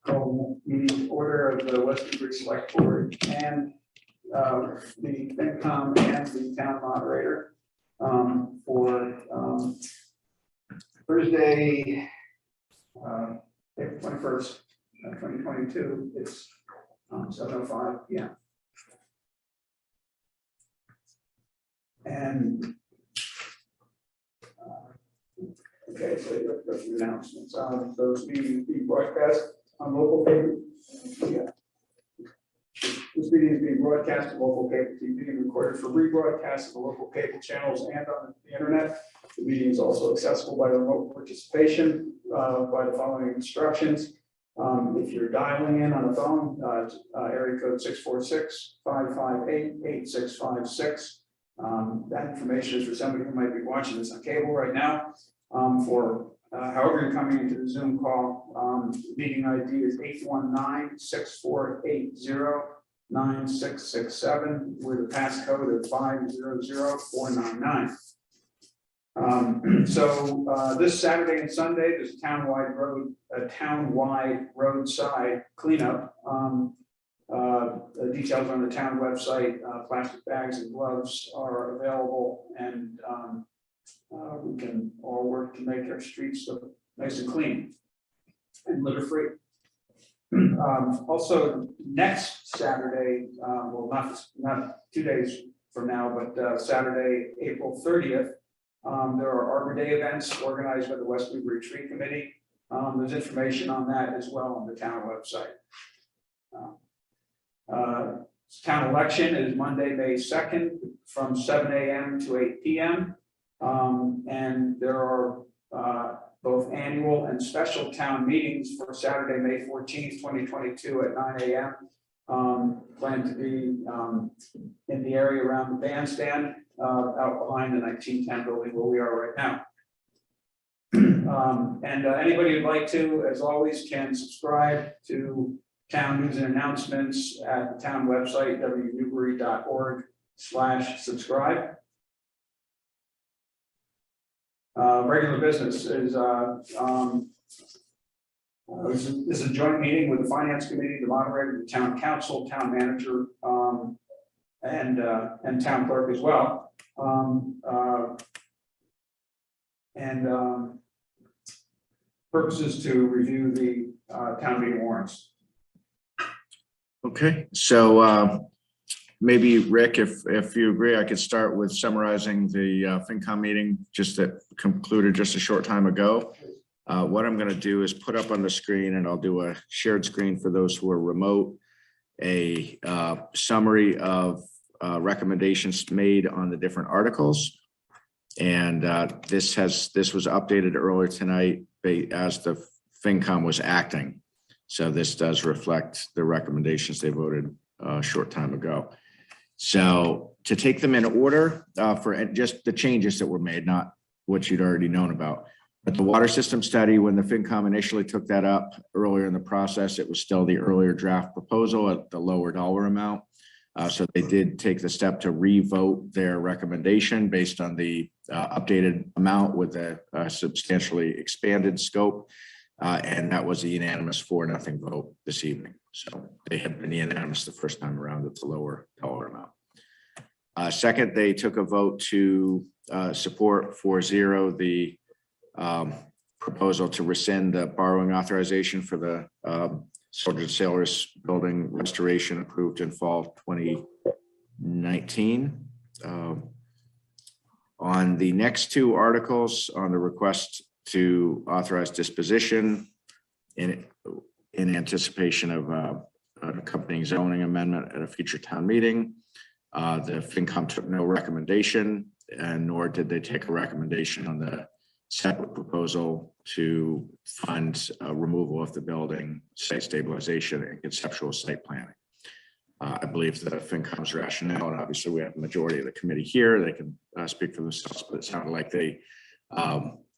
call meeting order of the Newbury Selectboard and the FinCom and the town moderator for Thursday, April 21st, 2022. It's 7:05 p.m. And okay, so the announcements. Those meetings being broadcast on local paper. Yeah. This meeting is being broadcast on local cable TV and recorded for rebroadcast on the local cable channels and on the internet. The meeting is also accessible by remote participation by the following instructions. If you're dialing in on a phone, area code 646-558-8656. That information is for somebody who might be watching this on cable right now. However you're coming into the Zoom call, meeting ID is 819-6480-9667 with a passcode of 500499. This Saturday and Sunday, there's a townwide roadside cleanup. The details on the town website. Plastic bags and gloves are available, and we can all work to make our streets look nice and clean and litter free. Also, next Saturday, well, not 2 days from now, but Saturday, April 30th, there are Arbor Day events organized by the West Newbury Tree Committee. There's information on that as well on the town website. Town election is Monday, May 2nd from 7 a.m. to 8 p.m. And there are both annual and special town meetings for Saturday, May 14th, 2022 at 9 a.m. Planned to be in the area around the bandstand out behind the 1910 building where we are right now. Anybody who'd like to, as always, can subscribe to town news and announcements at the town website, wnewbury.org/subscribe. Regular business is this is a joint meeting with the Finance Committee, the moderator, the town council, town manager, and town clerk as well. Purposes to review the town meeting warrants. Okay, so maybe Rick, if you agree, I could start with summarizing the FinCom meeting just that concluded just a short time ago. What I'm going to do is put up on the screen, and I'll do a shared screen for those who are remote, a summary of recommendations made on the different articles. And this was updated earlier tonight as the FinCom was acting. So this does reflect the recommendations they voted a short time ago. So to take them in order for just the changes that were made, not what you'd already known about. But the water system study, when the FinCom initially took that up earlier in the process, it was still the earlier draft proposal at the lower dollar amount. So they did take the step to revote their recommendation based on the updated amount with a substantially expanded scope. And that was a unanimous 4-0 vote this evening. So they had been unanimous the first time around at the lower dollar amount. Second, they took a vote to support 4-0 the proposal to rescind the borrowing authorization for the Soldier Sailors building restoration approved in fall 2019. On the next two articles, on the request to authorize disposition in anticipation of an accompanying zoning amendment at a future town meeting, the FinCom took no recommendation, and nor did they take a recommendation on the separate proposal to fund removal of the building, site stabilization, and conceptual site planning. I believe the FinCom's rationale, and obviously we have a majority of the committee here, they can speak for themselves, but it sounded like they,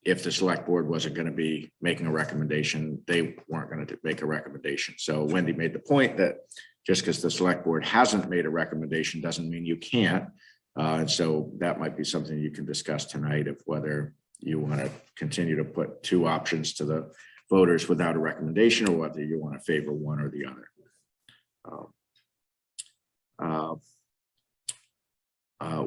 if the select board wasn't going to be making a recommendation, they weren't going to make a recommendation. So Wendy made the point that just because the select board hasn't made a recommendation doesn't mean you can't. And so that might be something you can discuss tonight of whether you want to continue to put two options to the voters without a recommendation, or whether you want to favor one or the other.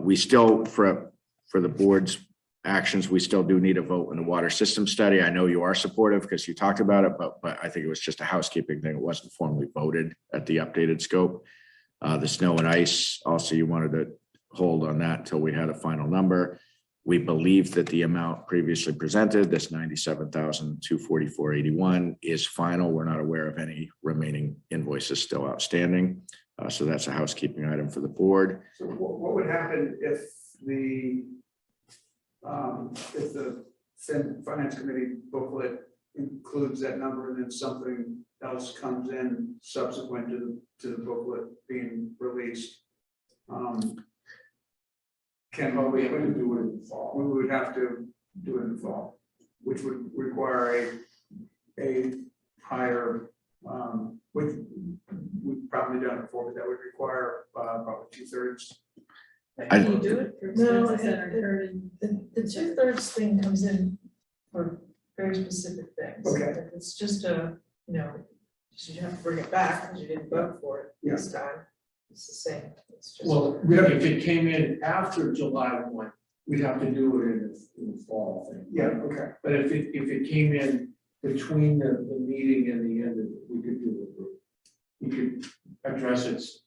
We still, for the board's actions, we still do need a vote in the water system study. I know you are supportive because you talked about it, but I think it was just a housekeeping thing. It wasn't formally voted at the updated scope. The snow and ice, also you wanted to hold on that until we had a final number. We believe that the amount previously presented, this $97,244.81, is final. We're not aware of any remaining invoices still outstanding. So that's a housekeeping item for the board. So what would happen if the finance committee booklet includes that number and then something else comes in subsequent to the booklet being released? We have to do it in the fall. We would have to do it in the fall, which would require a higher, which we've probably done it before, but that would require probably 2/3. Can you do it for No, expenses that are incurred in? the 2/3 thing comes in for very specific things. Okay. If it's just a, you have to bring it back because you didn't vote for it this time. It's the same. It's just. Well, if it came in after July 1, we'd have to do it in the fall thing. Yeah, okay. But if it came in between the meeting and the end of it, we could do it. We could address its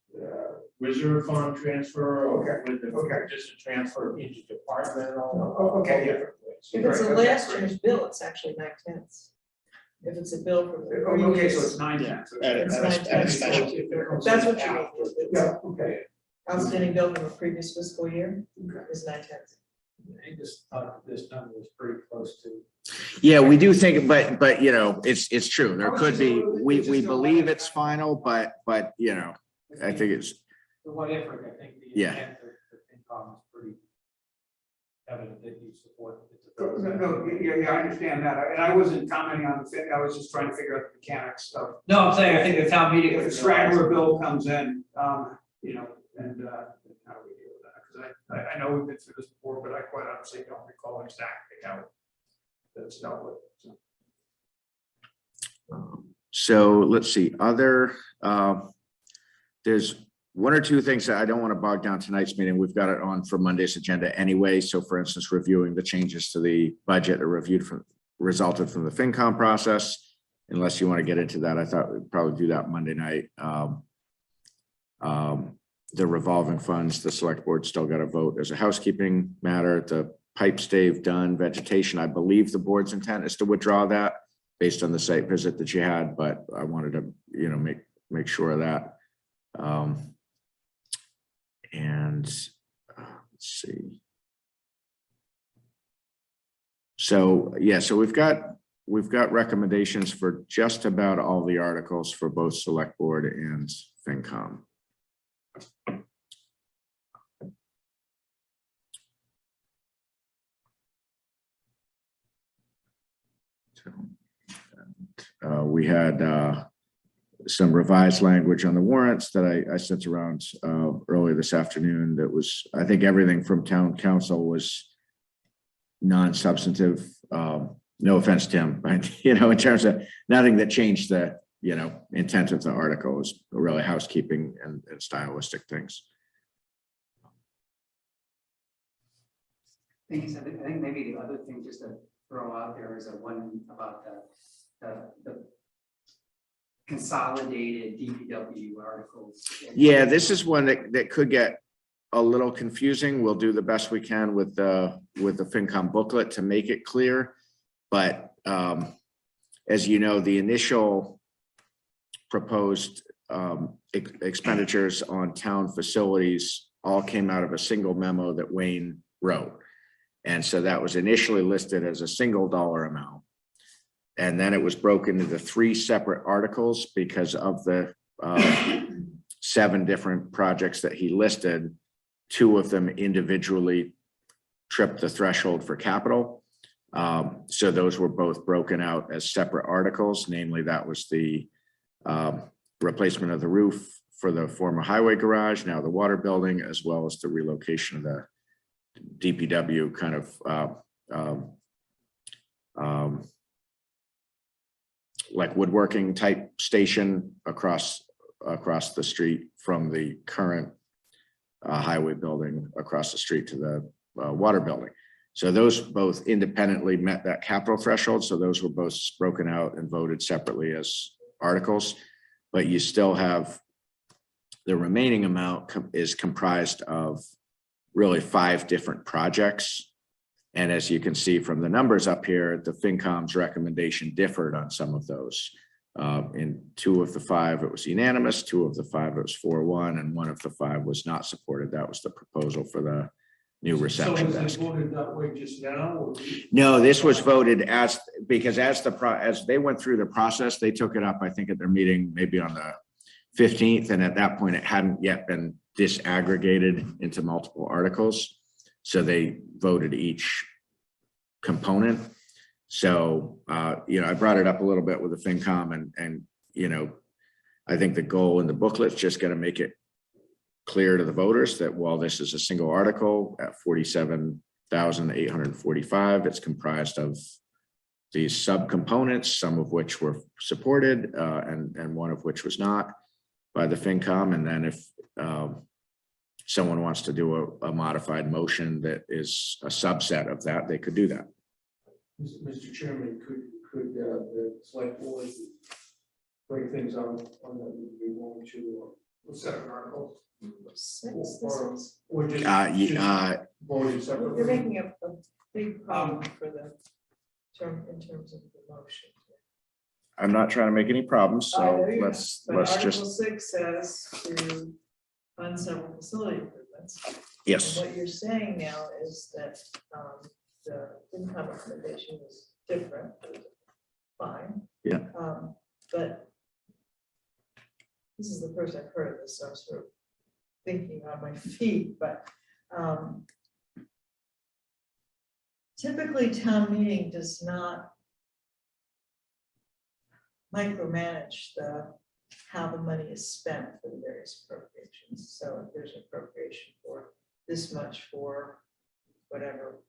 reserve fund transfer, or with just a transfer into departmental. Okay, yeah. If it's a Right, last okay. year's bill, it's actually 9/10. If it's a bill from the Okay, previous. so it's 9/10. It's 9/10. That's what you mean. Yeah, okay. Outstanding bill from a previous fiscal year is 9/10. I just thought this number was pretty close to. Yeah, we do think, but it's true. There could be, we believe it's final, but I think it's, The what if, I think the Yeah. intent of the FinCom is pretty evident that you support. No, yeah, I understand that. And I wasn't commenting on the thing. I was just trying to figure out the mechanics stuff. No, I'm saying, I think the town meeting. If a straggler bill comes in, and how do we deal with that? Because I know we've been through this before, but I quite honestly don't recall exactly how that's dealt with. so let's see, there's one or two things that I don't want to bog down tonight's meeting. We've got it on for Monday's agenda anyway. So for instance, reviewing the changes to the budget or resulted from the FinCom process. Unless you want to get into that, I thought we'd probably do that Monday night. The revolving funds, the select board still got to vote as a housekeeping matter. The pipe stave done, vegetation, I believe the board's intent is to withdraw that based on the site visit that you had, but I wanted to, make sure of that. Let's see. So, yeah, so we've got recommendations for just about all the articles for both select board and FinCom. We had some revised language on the warrants that I sent around earlier this afternoon. That was, I think everything from town council was non-substantive. No offense, Tim, but in terms of nothing that changed the intent of the article, is really housekeeping and stylistic things. I think maybe the other thing just to throw out there is one about the consolidated DPW articles. Yeah, this is one that could get a little confusing. We'll do the best we can with the FinCom booklet to make it clear. But as you know, the initial proposed expenditures on town facilities all came out of a single memo that Wayne wrote. And so that was initially listed as a single dollar amount. And then it was broken into 3 separate articles because of the 7 different projects that he listed. 2 of them individually tripped the threshold for capital. So those were both broken out as separate articles. Namely, that was the replacement of the roof for the former highway garage, now the water building, as well as the relocation of the DPW kind of like woodworking type station across the street from the current highway building across the street to the water building. So those both independently met that capital threshold. So those were both broken out and voted separately as articles, but you still have the remaining amount is comprised of really 5 different projects. And as you can see from the numbers up here, the FinCom's recommendation differed on some of those. In 2 of the 5, it was unanimous, 2 of the 5, it was 4-1, and 1 of the 5 was not supported. That was the proposal for the new reception So was desk. it voted that way just now? Or- No, this was voted because as they went through the process, they took it up, I think, at their meeting, maybe on the 15th. And at that point, it hadn't yet been disaggregated into multiple articles. So they voted each component. So, I brought it up a little bit with the FinCom and, I think the goal in the booklet's just going to make it clear to the voters that while this is a single article at $47,845, it's comprised of these subcomponents, some of which were supported and one of which was not by the FinCom. And then if someone wants to do a modified motion that is a subset of that, they could do that. Mr. Chairman, could the select board break things on that would be willing to set an article? 6, Or just voted you're separately? making a big problem for the term in terms of the motion. I'm not trying to make any problems, I so know you're let's But Article just, 6 says to fund several facility improvements. yes. And what you're saying now is that the income recommendation is different, fine. Yeah. But this is the first I've heard of this, so I'm sort of thinking on my feet, but typically town meeting does not micromanage how the money is spent for the various appropriations. So if there's an appropriation for this much for whatever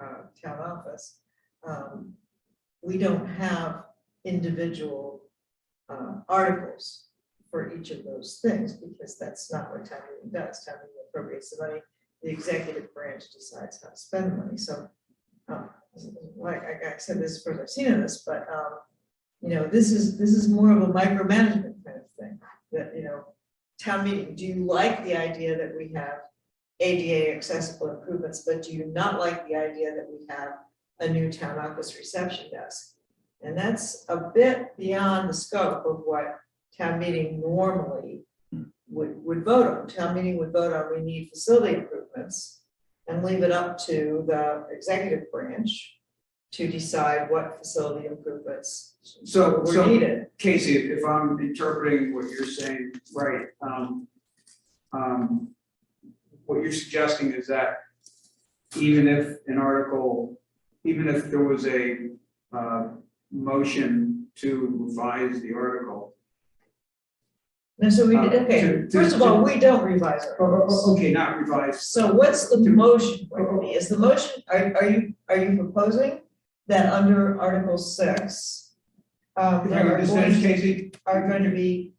town office, we don't have individual articles for each of those things because that's not what town meeting does. Town meeting appropriates the money, the executive branch decides how to spend the money. So like I said, this is the first I've seen of this, but this is more of a micromanagement kind of thing. That town meeting, do you like the idea that we have ADA accessible improvements, but do you not like the idea that we have a new town office reception desk? And that's a bit beyond the scope of what town meeting normally would vote on. Town meeting would vote on we need facility improvements and leave it up to the executive branch to decide what facility improvements were needed. Casey, if I'm interpreting what you're saying right, what you're suggesting is that even if there was a motion to revise the article. No, so we okay. First of all, we don't revise our articles. Okay, not revise. So what's the motion going to be? Is the motion, are you proposing that under Article 6, there are going to be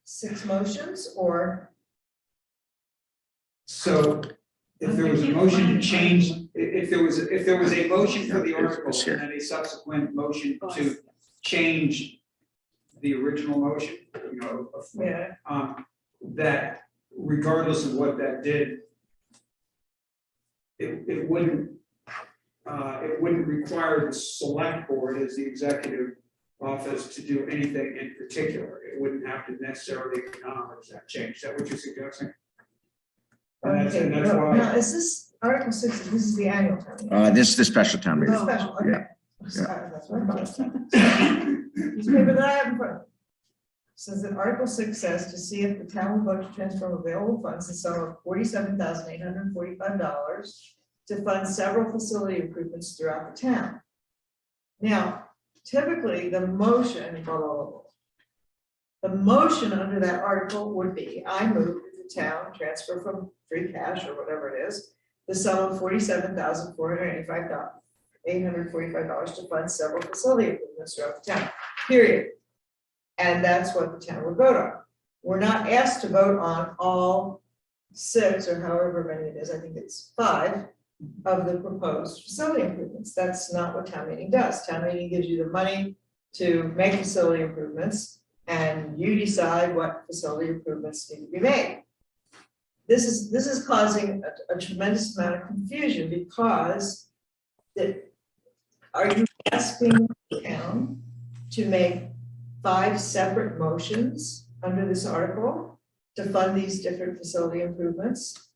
6 motions, or? So if there was a motion to change, if there was a motion for the article and then a subsequent motion to change the original motion, Yeah. that regardless of what that did, it wouldn't require the select board as the executive office to do anything in particular. It wouldn't have to necessarily acknowledge that change. Is that what you're suggesting? And that's why. Now, is this Article 6, this is the annual town meeting? This is the special town meeting. It's special, okay. Sorry, that's what I thought. Newspaper that I have in front of me says that Article 6 says to see if the town will vote to transfer available funds the sum of $47,845 to fund several facility improvements throughout the town. Now, typically the motion, the motion under that article would be, I move that the town transfer from free cash or whatever it is, the sum of $47,485 $845 to fund several facility improvements throughout the town, period. And that's what the town would vote on. We're not asked to vote on all 6 or however many it is, I think it's 5 of the proposed facility improvements. That's not what town meeting does. Town meeting gives you the money to make facility improvements, and you decide what facility improvements need to be made. This is causing a tremendous amount of confusion because are you asking the town to make 5 separate motions under this article to fund these different facility improvements?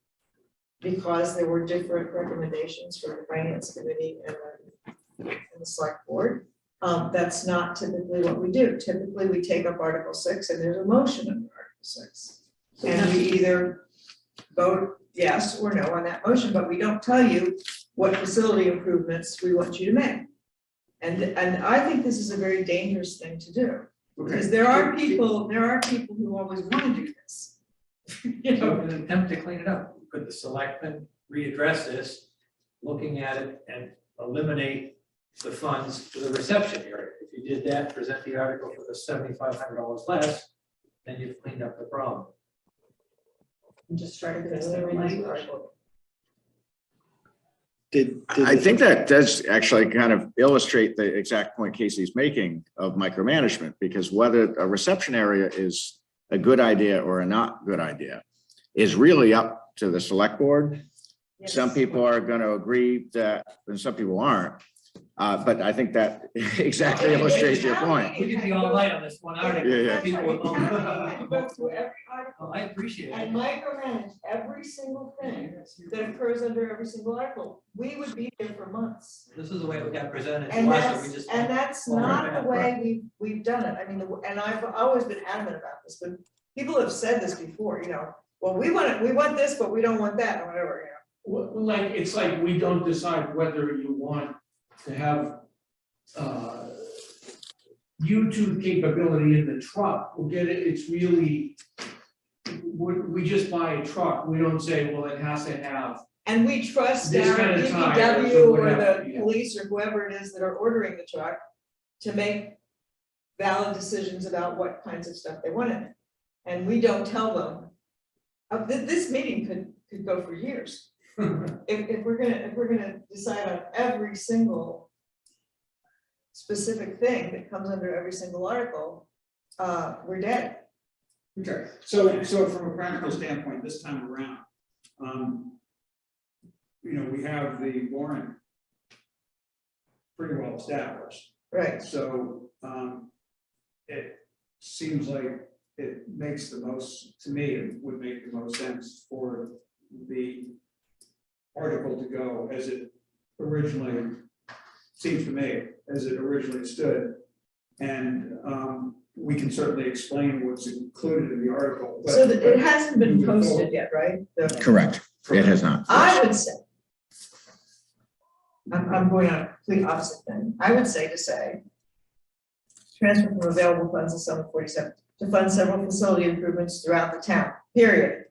Because there were different recommendations from the finance committee and the select board. That's not typically what we do. Typically, we take up Article 6 and there's a motion under Article 6. And we either vote yes or no on that motion, but we don't tell you what facility improvements we want you to make. And I think this is a very dangerous thing to do. Because there are people who always want to do this. You So know, in an attempt to clean it up, could the selectmen readdress this, looking at it and eliminate the funds to the reception area? If you did that, present the article for the $7,500 less, then you've cleaned up the problem. And just try to fix their language. I think that does actually kind of illustrate the exact point Casey's making of micromanagement, because whether a reception area is a good idea or a not good idea is really up to the select board. yes. Some people are going to agree that, and some people aren't. But I think that exactly illustrates your point. We could be all night on this one article. Yeah, yeah. People would Town meeting had to go through every article Well, I appreciate and it. micromanage every single thing that occurs under every single article. We would be here for months. This is the way it got presented And to us, so we just. that's Well, not right, the way we've done it. I mean, and I've always been adamant about this, but people have said this before, you know, well, we want this, but we don't want that, or whatever, you know. Well, like, it's like we don't decide whether you want to have YouTube capability in the truck. We'll get it, it's really, we just buy a truck, we don't say, well, it has to have. And we trust This our kind of tires DPW or or whatever, the yeah. police or whoever it is that are ordering the truck to make valid decisions about what kinds of stuff they want in it. And we don't tell them, this meeting could go for years. If we're gonna decide on every single specific thing that comes under every single article, we're dead. Okay, so from a practical standpoint, this time around, you know, we have the warrant pretty well established. Right. So, it seems like it makes the most, to me, it would make the most sense for the article to go as it originally, seems to me, as it originally stood. And, we can certainly explain what's included in the article. but- So that it hasn't been Moving posted forward. yet, right? The- Correct. It has not. I would say, I'm going on a complete opposite thing. I would say to say, transfer from available funds of sum of 47 to fund several facility improvements throughout the town, period.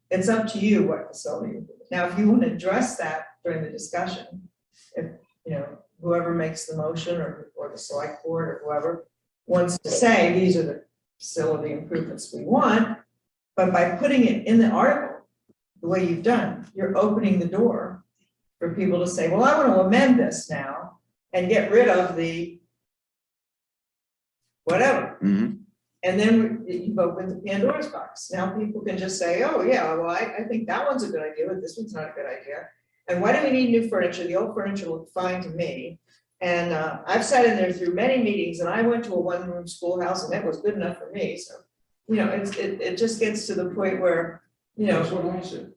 It's up to you what facility. Improvement. Now, if you want to address that during the discussion, if, you know, whoever makes the motion or the select board or whoever wants to say, these are the facility improvements we want, but by putting it in the article, the way you've done, you're opening the door for people to say, well, I want to amend this now and get rid of the whatever. Mhm. And then you've opened the Pandora's box. Now people can just say, oh, yeah, well, I think that one's a good idea, but this one's not a good idea. And why do we need new furniture? The old furniture looked fine to me. And I've sat in there through many meetings and I went to a one-room schoolhouse and it was good enough for me. So, you know, it just gets to the point where, you know, That's what I said.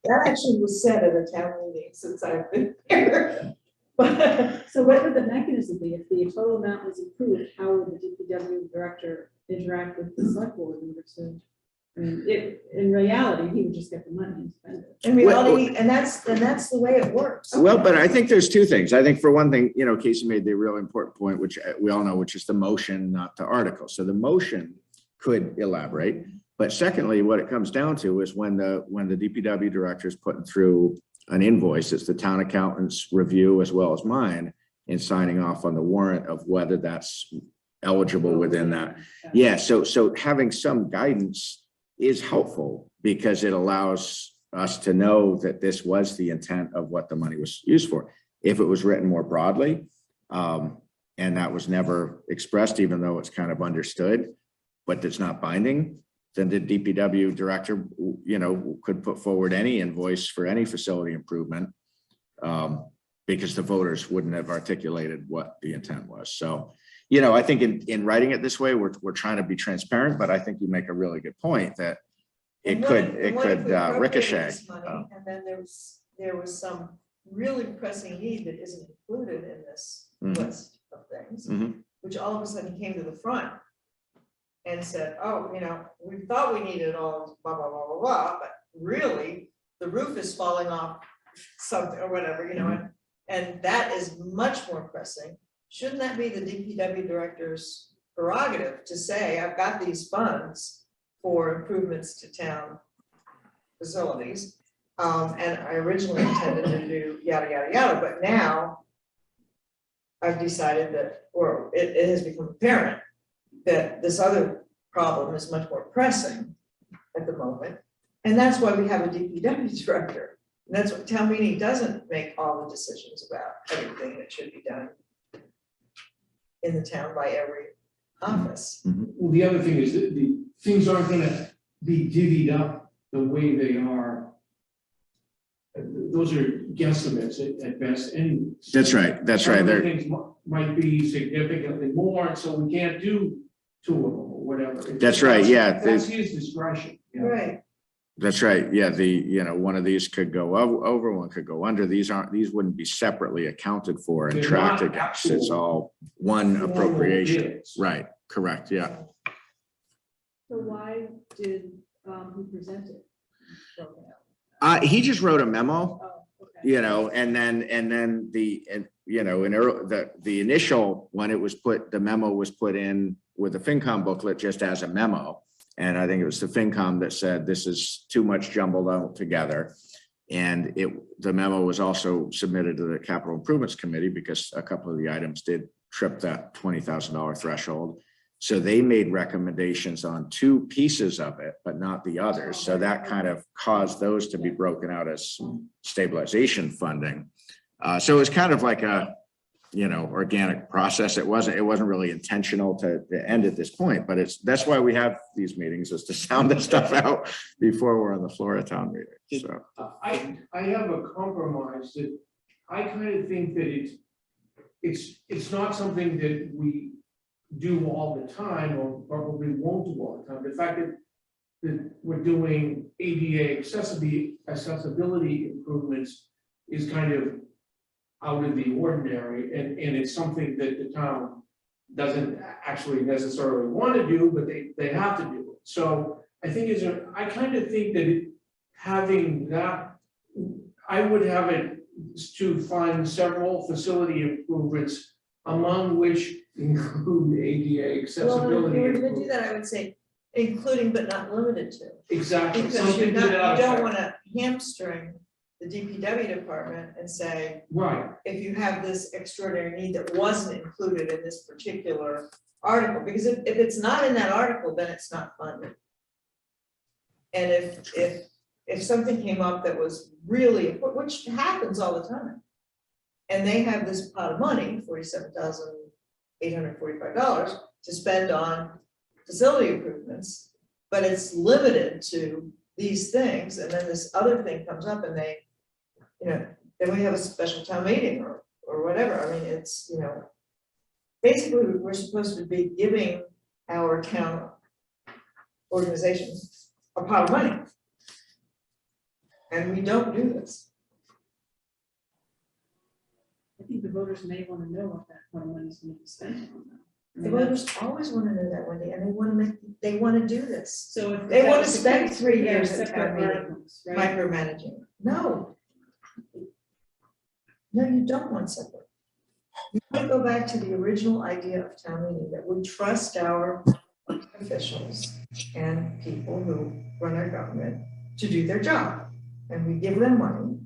that actually was said at a town meeting since I've been here. But So what would the mechanism be? If the total amount was approved, how would the DPW director interact with the select board in order to? I mean, in reality, he would just get the money and spend it. in reality, and that's the way it works. Well, but I think there's two things. I think for one thing, you know, Casey made the real important point, which we all know, which is the motion, not the article. So the motion could elaborate. But secondly, what it comes down to is when the DPW director is putting through an invoice, it's the town accountant's review as well as mine in signing off on the warrant of whether that's eligible within that. Yeah, so having some guidance is helpful because it allows us to know that this was the intent of what the money was used for. If it was written more broadly, and that was never expressed, even though it's kind of understood, but it's not binding, then the DPW director, could put forward any invoice for any facility improvement, because the voters wouldn't have articulated what the intent was. So, I think in writing it this way, we're trying to be transparent, but I think you make a really good point that it could ricochet. And then there was some really pressing need that isn't included in this list of things, which all of a sudden came to the front and said, oh, we thought we needed all blah, blah, blah, blah, blah, but really the roof is falling off something or whatever, and that is much more pressing. Shouldn't that be the DPW director's prerogative to say, I've got these funds for improvements to town facilities, and I originally intended to do yada, yada, yada, but now I've decided that, or it has become apparent that this other problem is much more pressing at the moment. And that's why we have a DPW director. And that's what town meeting doesn't make all the decisions about everything that should be done in the town by every office. Well, the other thing is that the things aren't gonna be divvied up the way they are. Those are guesstimates at best, and That's right. some of the things might be significantly more, and so we can't do two of them or whatever. That's right, yeah. That's his discretion. Right. That's right. Yeah, one of these could go over, one could go under. These wouldn't be separately accounted for and They're tracked not against. actual It's all one appropriation. bids. Right, correct, yeah. So why did he present it? He just wrote a memo, Oh, okay. and then the initial, when it was the memo was put in with the FinCom booklet just as a memo. And I think it was the FinCom that said, this is too much jumbled out together. And the memo was also submitted to the Capital Improvements Committee because a couple of the items did trip that $20,000 threshold. So they made recommendations on two pieces of it, but not the others. So that kind of caused those to be broken out as stabilization funding. So it was kind of like a, organic process. It wasn't really intentional to end at this point, but that's why we have these meetings, is to sound this stuff out before we're on the floor of town meeting. So I have a compromise that I kind of think that it's not something that we do all the time, or probably won't do all the time. The fact that we're doing ADA accessibility improvements is kind of out of the ordinary, and it's something that the town doesn't actually necessarily want to do, but they have to do it. So I think I kind of think that having that, I would have it to fund several facility improvements, among which include ADA accessibility. Well, if you were gonna do that, I would say including but not limited to. Exactly. Because you don't want to hamstring the DPW department and say, Right. if you have this extraordinary need that wasn't included in this particular article, because if it's not in that article, then it's not funded. And if something came up that was really, which happens all the time, and they have this pot of money, $47,845 to spend on facility improvements, but it's limited to these things, and then this other thing comes up and they, then we have a special town meeting or whatever. I mean, it's, basically we're supposed to be giving our town organizations a pot of money. And we don't do this. I think the voters may want to know what that money is going to be spent on. The voters always want to know that, Wendy, and they want to do this. So if They want to that's the spend case, 3 we have years at separate town meeting articles, right? micromanaging. No. No, you don't want separate. You want to go back to the original idea of town meeting, that we trust our officials and people who run our government to do their job. And we give them money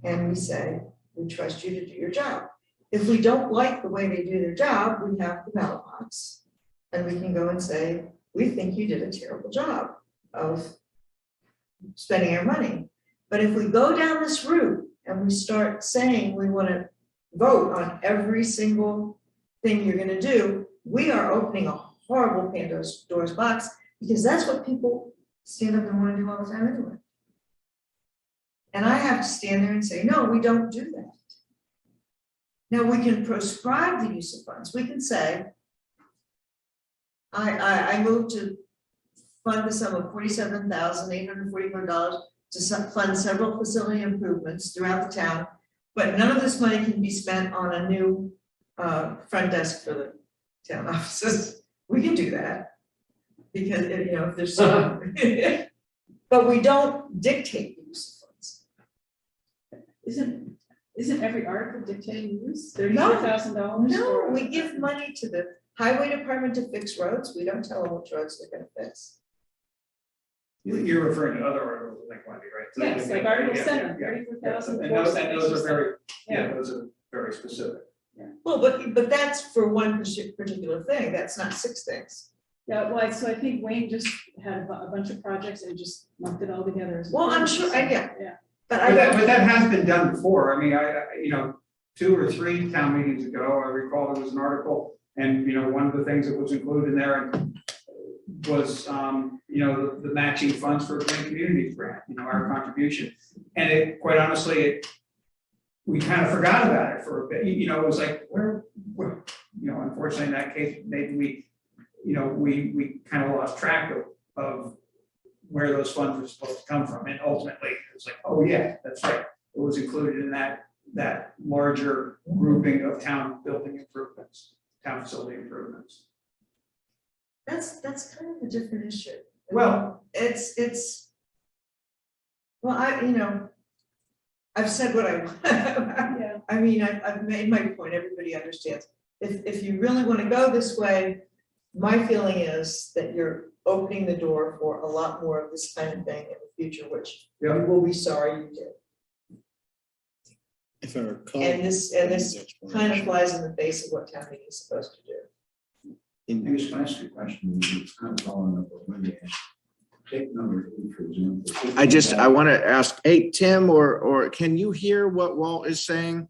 and we say, we trust you to do your job. If we don't like the way they do their job, we have the ballot box. And we can go and say, we think you did a terrible job of spending our money. But if we go down this route and we start saying we want to vote on every single thing you're going to do, we are opening a horrible Pandora's box, because that's what people stand up and want to do all the time anyway. And I have to stand there and say, no, we don't do that. Now, we can proscribe the use of funds. We can say, I move to fund the sum of $47,844 to fund several facility improvements throughout the town, but none of this money can be spent on a new front desk for the town offices. We can do that because, you know, if there's some, but we don't dictate the use of funds. Isn't every article dictating use? No. $34,000? No, we give money to the highway department to fix roads. We don't tell them which roads they're gonna fix. You're referring to other articles, I think, Wendy, right? Yes, like Article Yeah, 7, yeah, yeah. 34,000. And those are very, yeah, those are very specific. Well, but that's for one particular thing. That's not 6 things. Yeah, well, so I think Wayne just had a bunch of projects and just lumped it all together. as Well, I'm one. sure, yeah. Yeah. But But that has been done before. I mean, you know, 2 or 3 town meetings ago, I recall there was an article, and, you know, one of the things that was included in there was, you know, the matching funds for Green Communities Grant, you know, our contribution. And it, quite honestly, we kind of forgot about it for a bit. You know, it was like, where, you know, unfortunately, in that case, maybe we kind of lost track of where those funds were supposed to come from. And ultimately, it was like, oh yeah, that's right. It was included in that larger grouping of town building improvements, town facility improvements. that's kind of a different issue. Well, It's well, I've said what I want. Yeah. I mean, I've made my point. Everybody understands. If you really want to go this way, my feeling is that you're opening the door for a lot more of this kind of thing in the future, which you will be sorry you did. If I recall. And this kind of flies in the face of what town meeting is supposed to do. In, I just want to ask you a question, it's kind of following up what Wendy asked. Take number 8, for example. I want to ask, hey, Tim, or can you hear what Walt is saying?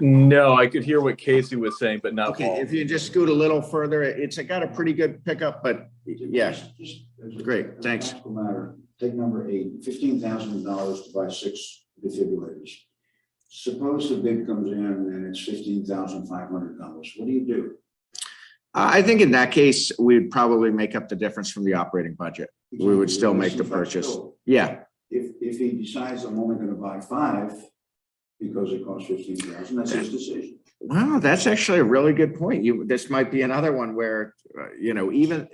No, I could hear what Casey was saying, but not Okay, Paul. if you just scoot a little further, it's got a pretty good pickup, but yeah, Just as a great, thanks. practical matter, take number 8, $15,000 to buy 6 defibrillators. Suppose the bid comes in and it's $15,500. What do you do? I think in that case, we'd probably make up the difference from the operating budget. We would still make the purchase. Yeah, If he decides I'm only going to buy 5 because it costs $15,000, that's his decision. wow, that's actually a really good point. This might be another one where, you know, even,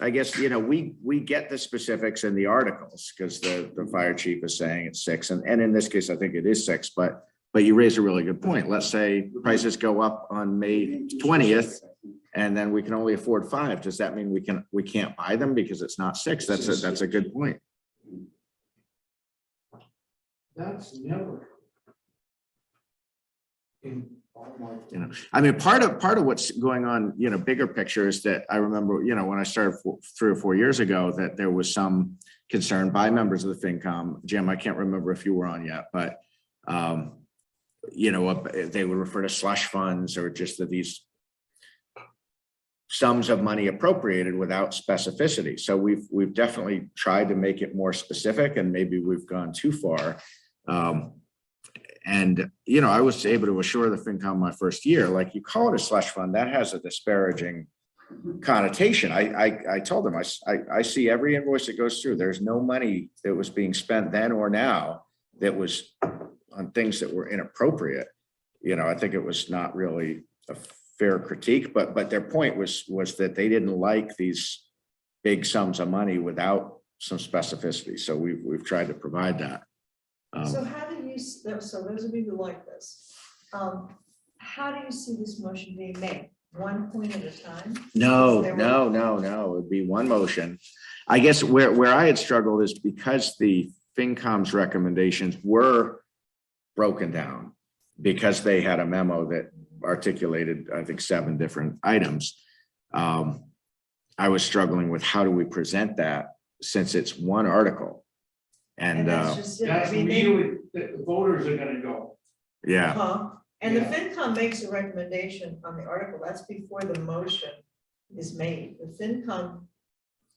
I guess, you know, we get the specifics in the articles because the fire chief is saying it's 6, and in this case, I think it is 6, but you raise a really good point. Let's say prices go up on May 20th. And then we can only afford 5. Does that mean we can't buy them because it's not 6? That's a good point. That's never. In all my. You know, I mean, part of what's going on, you know, bigger picture is that I remember, you know, when I started 3 or 4 years ago, that there was some concern by members of the FinCom. Jim, I can't remember if you were on yet, but you know, they would refer to slush funds or just that these sums of money appropriated without specificity. So we've definitely tried to make it more specific, and maybe we've gone too far. And, you know, I was able to assure the FinCom my first year, like, you call it a slush fund, that has a disparaging connotation. I told them, I see every invoice that goes through. There's no money that was being spent then or now that was on things that were inappropriate. You know, I think it was not really a fair critique, but their point was that they didn't like these big sums of money without some specificity. So we've tried to provide that. So how do you, so those of you who like this, how do you see this motion being made? one point at a time? No, There were- no, it'd be one motion. I guess where I had struggled is because the FinCom's recommendations were broken down, because they had a memo that articulated, I think, 7 different items. I was struggling with how do we present that since it's one article? And that's just it. That's I mean, really, the voters are gonna go. yeah, And the Yeah. FinCom makes a recommendation on the article, that's before the motion is made. The FinCom,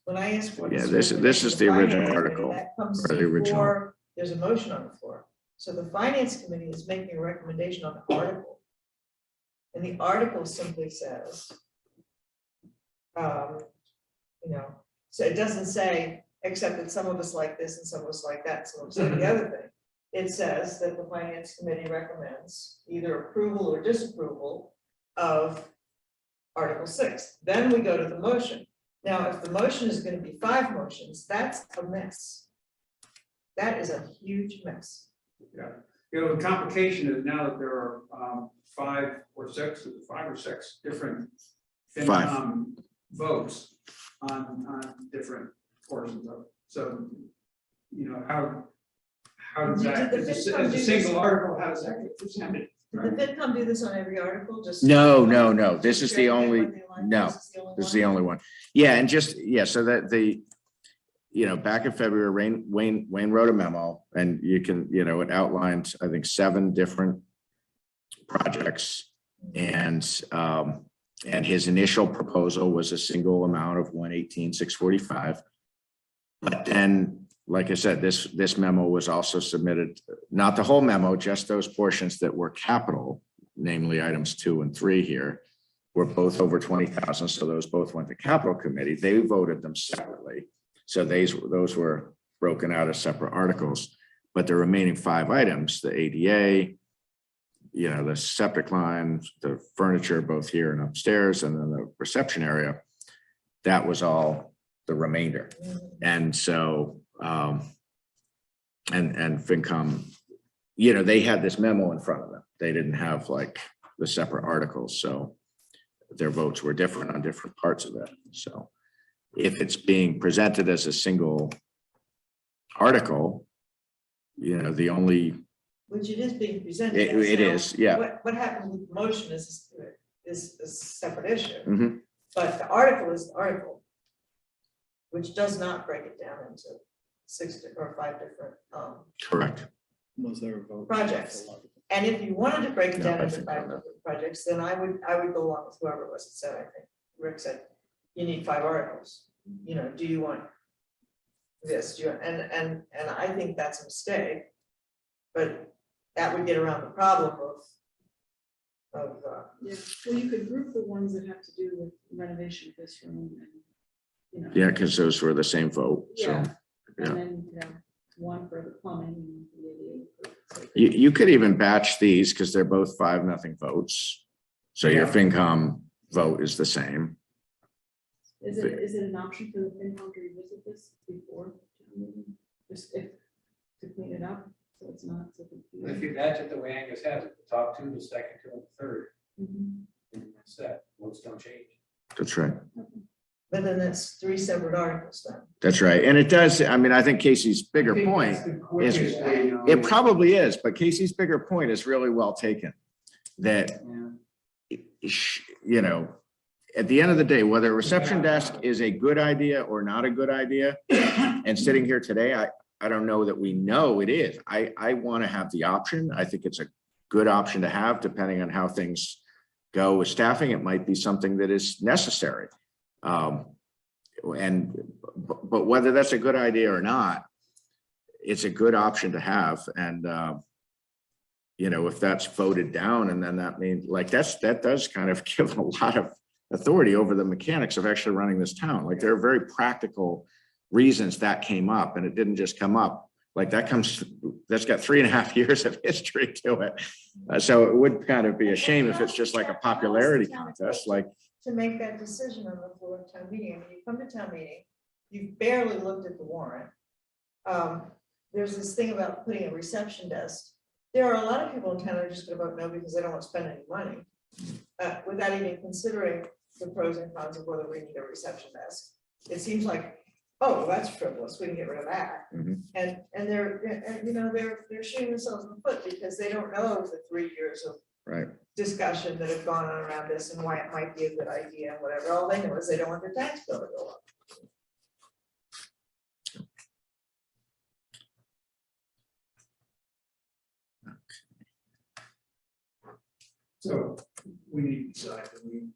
when I ask for. Yeah, this is the original article, That comes or the original. before there's a motion on the floor. So the finance committee is making a recommendation on the article. And the article simply says, so it doesn't say, except that some of us like this and some of us like that, some of us like the other thing. It says that the finance committee recommends either approval or disapproval of Article 6. Then we go to the motion. Now, if the motion is going to be 5 motions, that's a mess. That is a huge mess. Yeah, the complication is now that there are 5 or 6 different Five. FinCom votes on different portions of it. So, how does that, Did the as FinCom a do this? single article, how does that get presented? Did the FinCom do this on every article? Just No. This is the Check only, what they like? no, this is the only one. Yeah, and so that back in February, Wayne wrote a memo, and you can, it outlined, I think, 7 different projects. And his initial proposal was a single amount of 118,645. But then, like I said, this memo was also submitted, not the whole memo, just those portions that were capital, namely items 2 and 3 here, were both over 20,000. So those both went to capital committee. They voted them separately. So those were broken out as separate articles. But the remaining 5 items, the ADA, the septic line, the furniture, both here and upstairs, and then the reception area, that was all the remainder. And so, and FinCom, they had this memo in front of them. They didn't have like the separate articles. So their votes were different on different parts of it. So if it's being presented as a single article, the only, Which it is being presented. it is, yeah. What happened with the motion is a separate issue. Mhm. But the article is the article, which does not break it down into 6 or 5 different Correct. Was there a vote? projects. And if you wanted to break it No, down I into think 5 not. different projects, then I would go along with whoever it was that said, I think Rick said, you need 5 articles. Do you want this? Do you, and I think that's a mistake. But that would get around the problem of Yeah, well, you could group the ones that have to do with renovation of this room and, Yeah, because those were the same vote. So Yeah. yeah. And then, one for the plumbing and the ADA. So you could even batch these because they're both 5-0 votes. So your Yeah. FinCom vote is the same. Is it an option for the FinCom to revisit this before town meeting? Just to clean it up, so it's not so If confusing. you match it the way Angus has it, the top 2, the second 2, and the third, Mhm. it's set, votes don't change. That's right. but then that's 3 separate articles then. That's right. And it does, I think Casey's bigger I think point, that's the quickest way. it probably is, but Casey's bigger point is really well taken. That, at the end of the day, whether a reception desk is a good idea or not a good idea, and sitting here today, I don't know that we know it is. I want to have the option. I think it's a good option to have, depending on how things go with staffing. It might be something that is necessary. But whether that's a good idea or not, it's a good option to have. And, if that's voted down, and then that means that does kind of give a lot of authority over the mechanics of actually running this town. Like, there are very practical reasons that came up, and it didn't just come up. Like, that's got 3.5 years of history to it. So it would kind of be a shame if it's just like a popularity contest, like. To make that decision on the floor of town meeting. I mean, you come to town meeting, you've barely looked at the warrant. There's this thing about putting a reception desk. There are a lot of people in town that are just gonna vote no because they don't want to spend any money. without even considering the pros and cons of whether we need a reception desk. It seems like, oh, well, that's frivolous, we can get rid of that. Mhm. And they're shooting themselves in the foot because they don't know the 3 years of Right. discussion that have gone on around this and why it might be a good idea and whatever. All they know is they don't want their tax bill to go up. So we need to decide, do we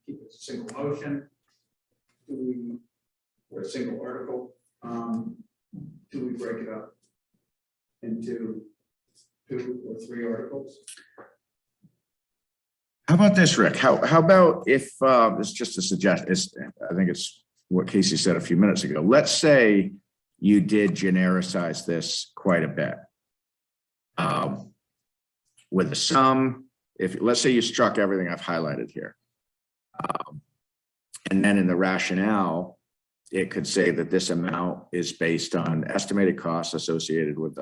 keep it a single motion? Do we, or a single article? Do we break it up into 2 or 3 articles? How about this, Rick? How about if, it's just a suggestion, I think it's what Casey said a few minutes ago. Let's say you did genericize this quite a bit. With a sum, let's say you struck everything I've highlighted here. And then in the rationale, it could say that this amount is based on estimated costs associated with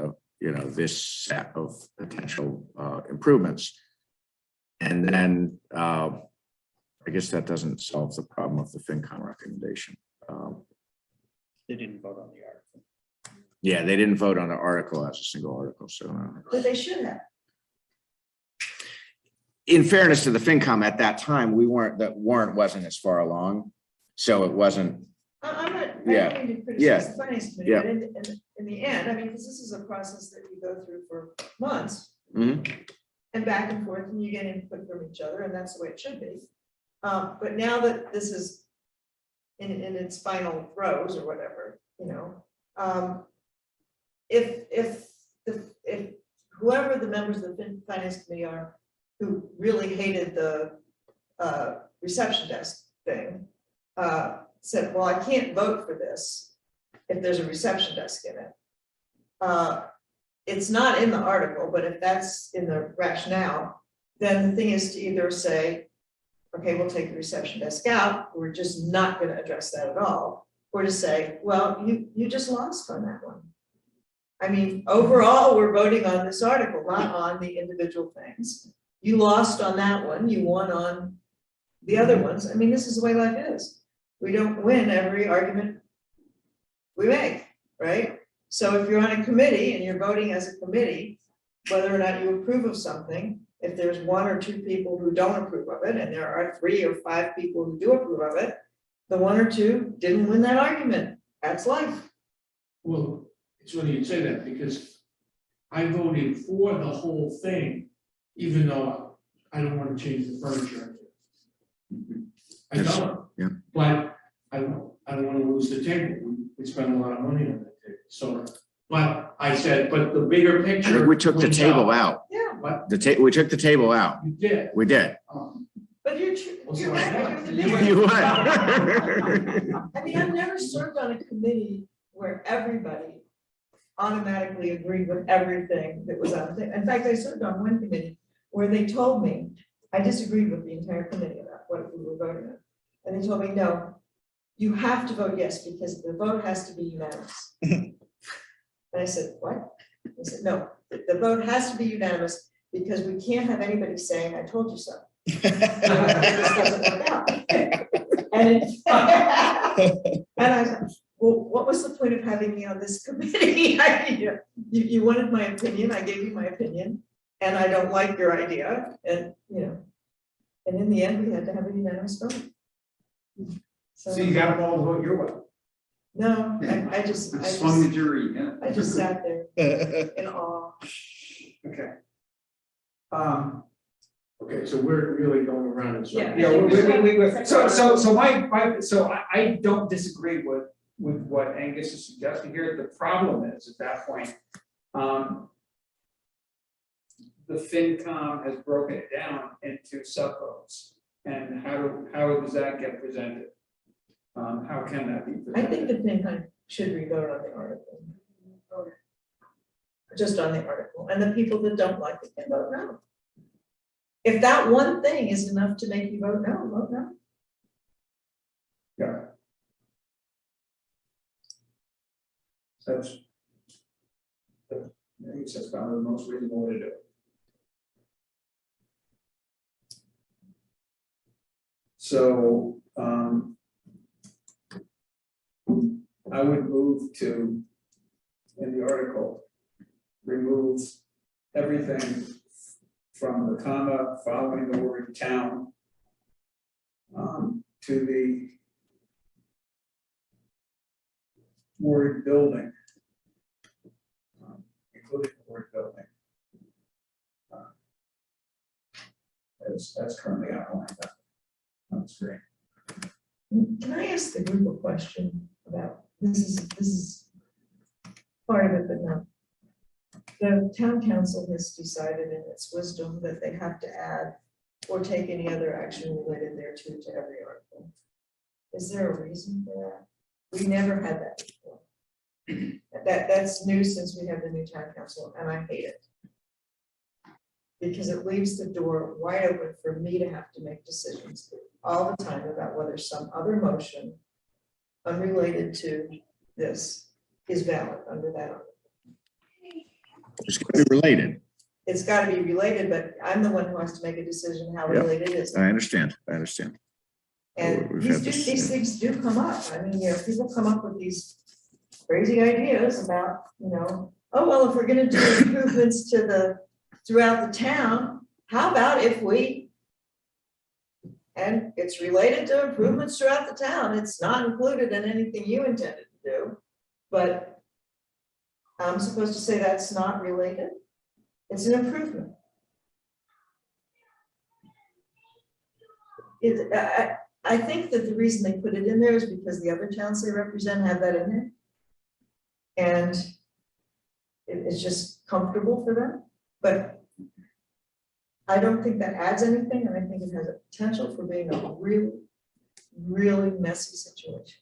this set of potential improvements. And then I guess that doesn't solve the problem of the FinCom recommendation. They didn't vote on the article. Yeah, they didn't vote on the article as a single article, so. But they should have. In fairness to the FinCom, at that time, that warrant wasn't as far along, so it wasn't. I'm not, I Yeah. don't mean to Yeah. criticize the finance committee, Yeah. but in the end, I mean, because this is a process that you go through for months. Mhm. And back and forth, and you get input from each other, and that's the way it should be. But now that this is in its final throes or whatever, if whoever the members of the finance committee are who really hated the reception desk thing, said, well, I can't vote for this if there's a reception desk in it. It's not in the article, but if that's in the rationale, then the thing is to either say, okay, we'll take the reception desk out, we're just not gonna address that at all. Or to say, well, you just lost on that one. I mean, overall, we're voting on this article, not on the individual things. You lost on that one, you won on the other ones. I mean, this is the way life is. We don't win every argument we make, right? So if you're on a committee and you're voting as a committee, whether or not you approve of something, if there's 1 or 2 people who don't approve of it, and there are 3 or 5 people who do approve of it, the 1 or 2 didn't win that argument. That's life. Well, it's funny you say that because I voted for the whole thing, even though I don't want to change the furniture. I Yes, don't. yeah. But I don't want to lose the table. We spent a lot of money on that table. So, but I said, but the bigger I picture. think we took the wins table out. Yeah, What We took the table out. you did. We did. but you're so right. I you're the won. bigger- You won. I mean, I've never served on a committee where everybody automatically agreed with everything that was on the thing. In fact, I served on one committee where they told me, I disagreed with the entire committee about what we were voting on. And they told me, no, you have to vote yes, because the vote has to be unanimous. And I said, what? They said, no, the vote has to be unanimous because we can't have anybody saying, I told you so. This doesn't work out. And I said, well, what was the point of having me on this committee? You wanted my opinion, I gave you my opinion, and I don't like your idea, and and in the end, we had to have a unanimous vote. So you got them all to vote your way. No, I just Swung the jury, yeah. I just sat there in awe. Okay. Okay, so we're really going around in circles. Yeah, so I don't disagree with what Angus is suggesting here. The problem is, at that point, the FinCom has broken it down into subvotes. And how does that get presented? How can that be I presented? think the FinCom should re-vote on the article. Just on the article, and the people that don't like it can vote no. If that one thing is enough to make you vote no. Yeah. That's probably the most reasonable way to do it. So, I would move to, in the article, remove everything from the comma following the word town to the word building, including the word building. That's currently outlined on the screen. Can I ask the group a question about, this is part of it, but not. The town council has decided in its wisdom that they have to add or take any other action related thereto to every article. Is there a reason for that? We never had that before. That's new since we have the new town council, and I hate it. Because it leaves the door wide open for me to have to make decisions all the time about whether some other motion unrelated to this is valid under that article. It's going to be related. It's got to be related, but I'm the one who has to make a decision how related it is. I understand. And We've had these things do come up. I mean, people come up with these crazy ideas about, oh, well, if we're gonna do improvements to throughout the town, how about if we, and it's related to improvements throughout the town. It's not included in anything you intended to do, but I'm supposed to say that's not related. It's an improvement. I think that the reason they put it in there is because the other towns they represent have that in there. And it's just comfortable for them, but I don't think that adds anything, and I think it has a potential for being a really, really messy situation.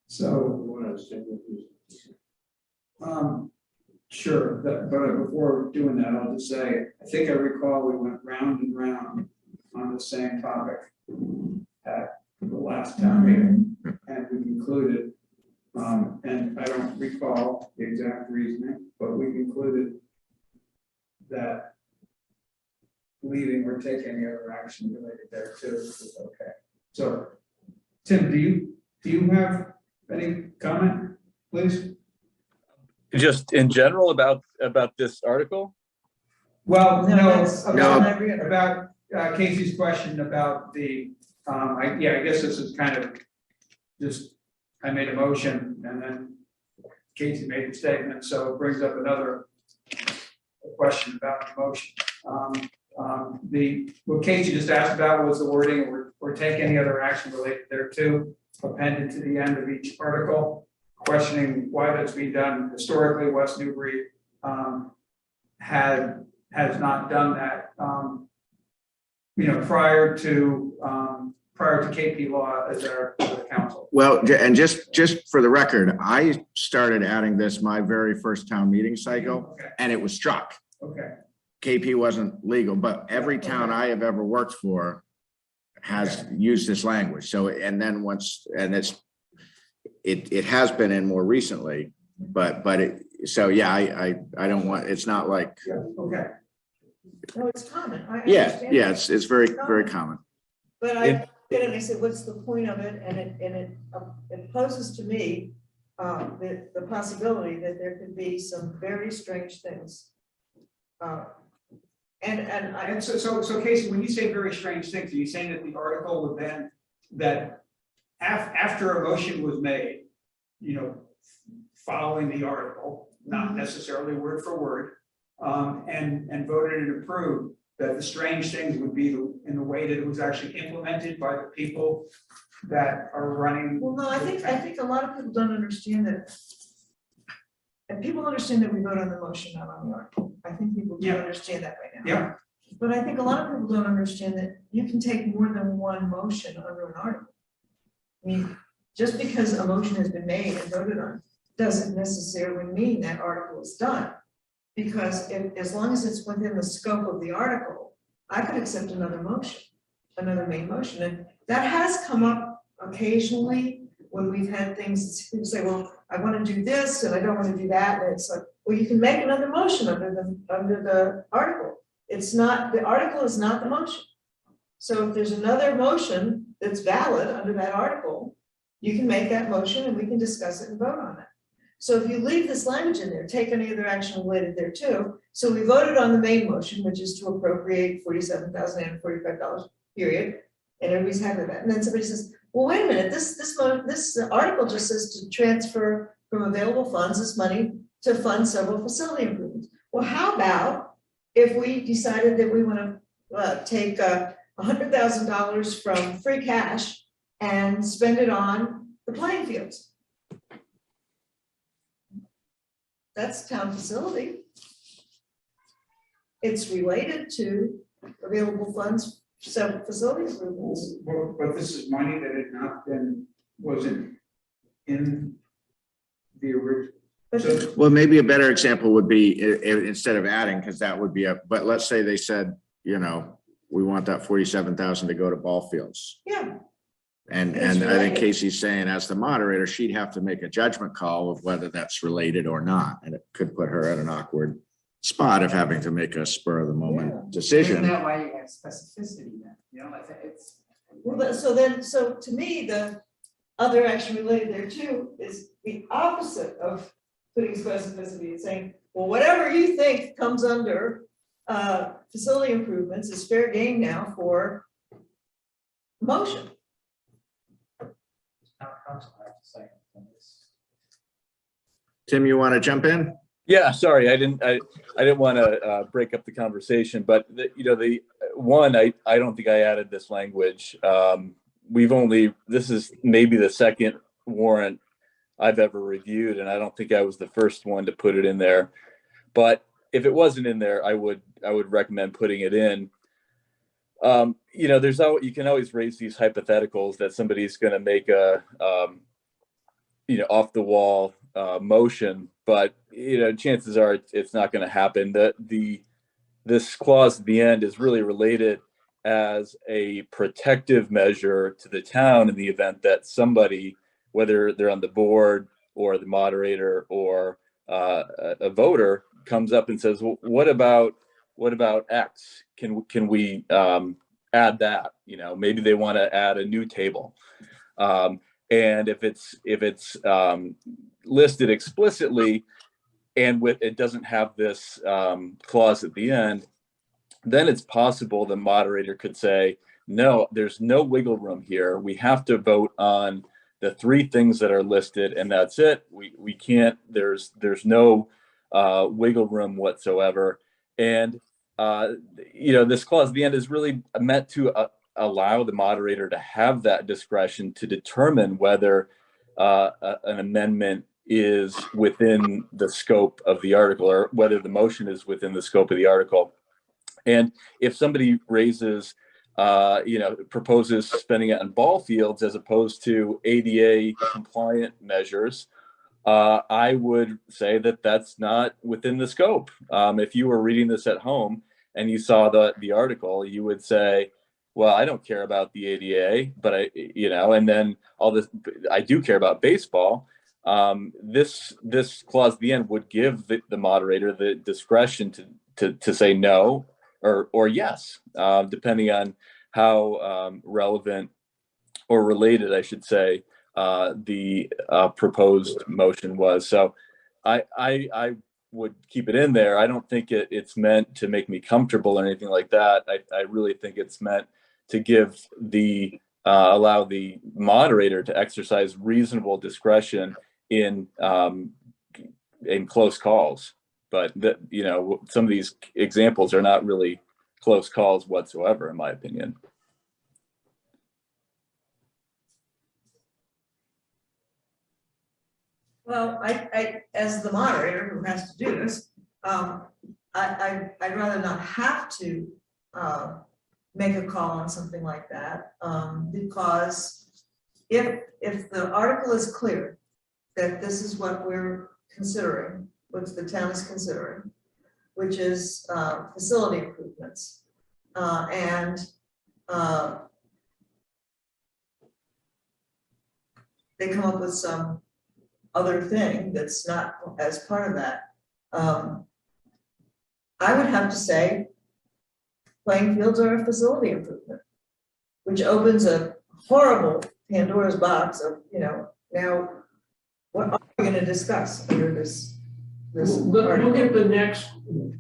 So, sure, but before doing that, I'll just say, I think I recall we went round and round on the same topic at the last town meeting, and we concluded, and I don't recall the exact reasoning, but we concluded that leaving or taking any other action related there too is okay. So, Tim, do you have any comment, please? Just in general about this article? Well, no, that's about Casey's question about the, I guess this is kind of just, I made a motion and then Casey made the statement, so it brings up another question about the motion. What Casey just asked about was the wording, or take any other action related thereto, appended to the end of each article, questioning why that's being done. Historically, West Newbury has not done that. Prior to KP Law as our council. Well, and just for the record, I started adding this my very first town meeting cycle, Okay. and it was struck. Okay. KP wasn't legal, but every town I have ever worked for has used this language. So, and then once, and it has been in more recently, but I don't want, it's not like, Yeah. Okay. No, it's common. I yeah, understand. it's very, very common. But I did it and I said, what's the point of it? And it poses to me the possibility that there could be some very strange things. And so Casey, when you say very strange things, are you saying that the article would then, that after a motion was made, following the article, not necessarily word for word, and voted and approved, that the strange things would be in the way that it was actually implemented by the people that are running? Well, no, I think a lot of people don't understand that. And people understand that we vote on the motion, not on the article. I think people do understand that right now. Yeah. But I think a lot of people don't understand that you can take more than one motion under an article. I mean, just because a motion has been made and voted on doesn't necessarily mean that article is done. Because as long as it's within the scope of the article, I could accept another motion, another main motion. And that has come up occasionally when we've had things, people say, well, I want to do this and I don't want to do that. And it's like, well, you can make another motion under the article. It's not, the article is not the motion. So if there's another motion that's valid under that article, you can make that motion and we can discuss it and vote on it. So if you leave this language in there, take any other action related there too. So we voted on the main motion, which is to appropriate $47,045 period. And everybody's happy with that. And then somebody says, well, wait a minute, this article just says to transfer from available funds this money to fund several facility improvements. Well, how about if we decided that we want to take $100,000 from free cash and spend it on the playing fields? That's town facility. It's related to available funds, several facility improvements. But this is money that had not been, wasn't in the original. But Well, maybe a better example would be instead of adding, because that would be but let's say they said, you know, we want that 47,000 to go to ball fields. yeah, And It's I think related. Casey's saying as the moderator, she'd have to make a judgment call of whether that's related or not. And it could put her at an awkward spot of having to make a spur of the moment Isn't decision. that why you have specificity then? You know, it's. well, so to me, the other action related there too is the opposite of putting specificity and saying, well, whatever you think comes under facility improvements is fair game now for motion. Town council have to say on this. Tim, you want to jump in? Yeah, sorry, I didn't want to break up the conversation, but I don't think I added this language. This is maybe the second warrant I've ever reviewed, and I don't think I was the first one to put it in there. But if it wasn't in there, I would recommend putting it in. You can always raise these hypotheticals that somebody's going to make a off the wall motion, but chances are it's not going to happen. This clause at the end is really related as a protective measure to the town in the event that somebody, whether they're on the board or the moderator or a voter, comes up and says, well, what about X? Can we add that? Maybe they want to add a new table. And if it's listed explicitly and it doesn't have this clause at the end, then it's possible the moderator could say, no, there's no wiggle room here. We have to vote on the three things that are listed, and that's it. We can't. There's no wiggle room whatsoever. And this clause at the end is really meant to allow the moderator to have that discretion to determine whether an amendment is within the scope of the article or whether the motion is within the scope of the article. And if somebody raises, proposes spending it on ball fields as opposed to ADA compliant measures, I would say that that's not within the scope. If you were reading this at home and you saw the article, you would say, well, I don't care about the ADA, but and then all this, I do care about baseball. This clause at the end would give the moderator the discretion to say no or yes, depending on how relevant or related, I should say, the proposed motion was. So I would keep it in there. I don't think it's meant to make me comfortable or anything like that. I really think it's meant to give allow the moderator to exercise reasonable discretion in close calls. But some of these examples are not really close calls whatsoever, in my opinion. Well, I as the moderator who has to do this, I'd rather not have to make a call on something like that, because if the article is clear that this is what we're considering, what the town is considering, which is facility improvements, and they come up with some other thing that's not as part of that, I would have to say, playing fields are a facility improvement, which opens a horrible Pandora's box of, now what are we gonna discuss under this Look article? at the next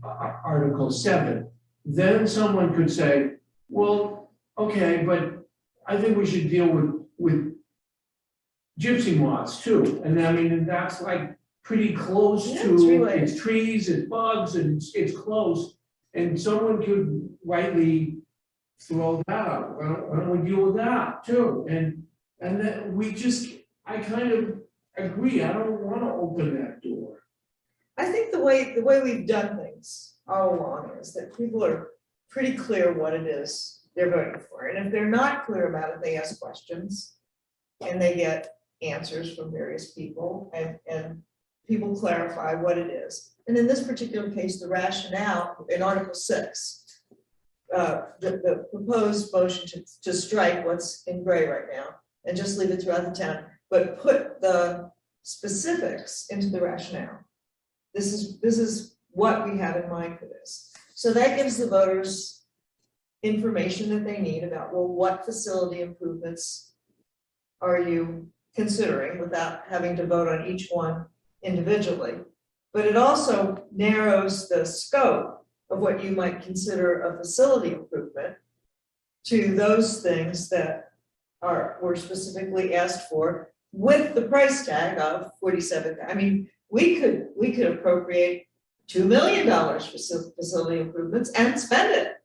Article 7. Then someone could say, well, okay, but I think we should deal with gypsy moths too. And I mean, and that's like pretty close Yeah, to, it's related. it's trees, it's bugs, and it's close. And someone could rightly throw that out. Why don't we deal with that too? And then I kind of agree, I don't want to open that door. I think the way we've done things all along is that people are pretty clear what it is they're voting for. And if they're not clear about it, they ask questions and they get answers from various people and people clarify what it is. And in this particular case, the rationale in Article 6, the proposed motion to strike what's in gray right now and just leave it throughout the town, but put the specifics into the rationale. This is what we have in mind for this. So that gives the voters information that they need about, well, what facility improvements are you considering without having to vote on each one individually. But it also narrows the scope of what you might consider a facility improvement to those things that were specifically asked for with the price tag of 47. I mean, we could appropriate $2 million for facility improvements and spend it.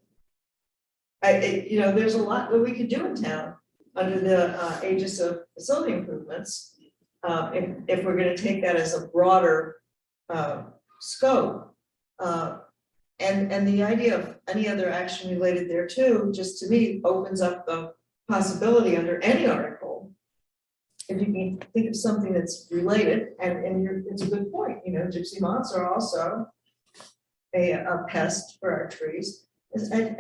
There's a lot that we could do in town under the aegis of facility improvements. If we're going to take that as a broader scope. And the idea of any other action related there too, just to me, opens up the possibility under any article. If you can think of something that's related, it's a good point, gypsy moths are also a pest for our trees. It's been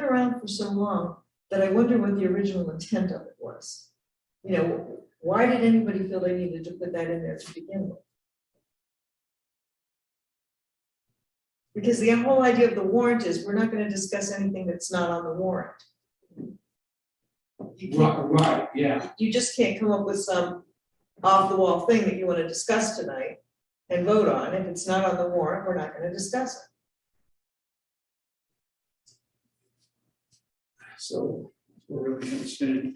around for so long that I wonder what the original intent of it was. Why did anybody feel they needed to put that in there to begin with? Because the whole idea of the warrant is we're not going to discuss anything that's not on the warrant. Right, yeah. You just can't come up with some off-the-wall thing that you want to discuss tonight and vote on. If it's not on the warrant, we're not going to discuss it. So we're really interested.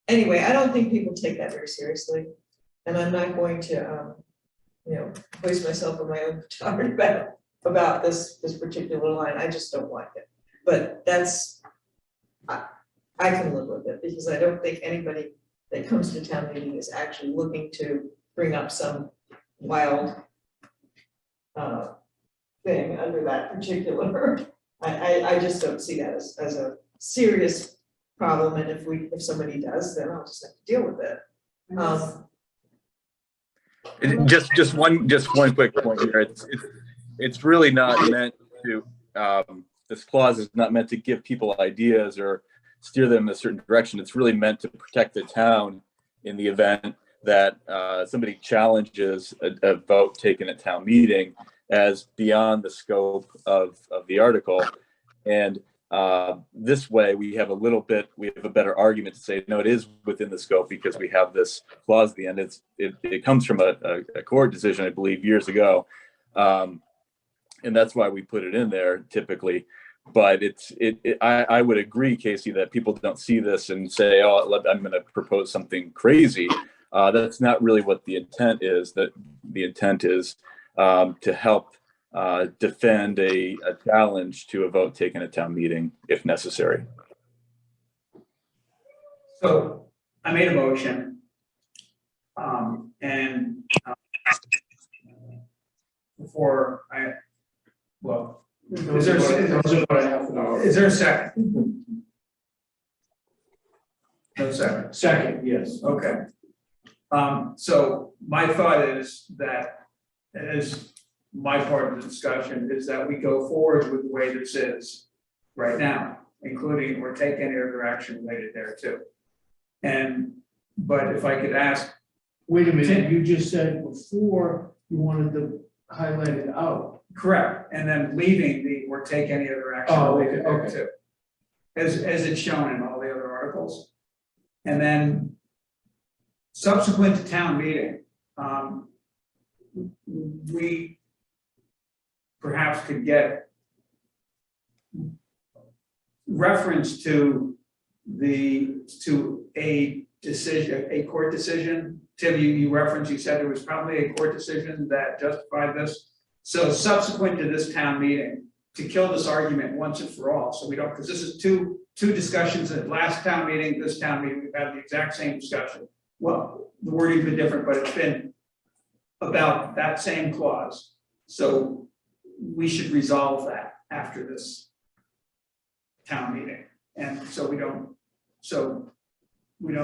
Anyway, I don't think people take that very seriously. And I'm not going to, hoist myself on my own petard about this particular line. I just don't like it. But I can live with it because I don't think anybody that comes to town meeting is actually looking to bring up some wild thing under that particular. I just don't see that as a serious problem. And if somebody does, then I'll just have to deal with it. Just one quick point here. It's really not meant to. This clause is not meant to give people ideas or steer them in a certain direction. It's really meant to protect the town in the event that somebody challenges a vote taken at town meeting as beyond the scope of the article. And this way we have a better argument to say, no, it is within the scope because we have this clause at the end. It comes from a court decision, I believe, years ago. And that's why we put it in there typically. But I would agree, Casey, that people don't see this and say, oh, I'm going to propose something crazy. That's not really what the intent is. That the intent is to help defend a challenge to a vote taken at town meeting if necessary. So I made a motion. Is there a second? No second. Second, yes. Okay. So my thought is that, as my part of the discussion, is that we go forward with the way this is right now, including or take any other action related there too. But if I could ask. Wait a minute, you just said before you wanted to highlight it out. Correct, and then leaving the, or take any other action Oh, related okay. thereto. As it's shown in all the other articles. And then subsequent to town meeting, we perhaps could get reference to a decision, a court decision. Tim, you referenced, you said there was probably a court decision that justified this. So subsequent to this town meeting, to kill this argument once and for all, so we don't, because this is two discussions at last town meeting, this town meeting, we've had the exact same discussion. Well, the wording's been different, but it's been about that same clause. So we should resolve that after this town meeting. And so we don't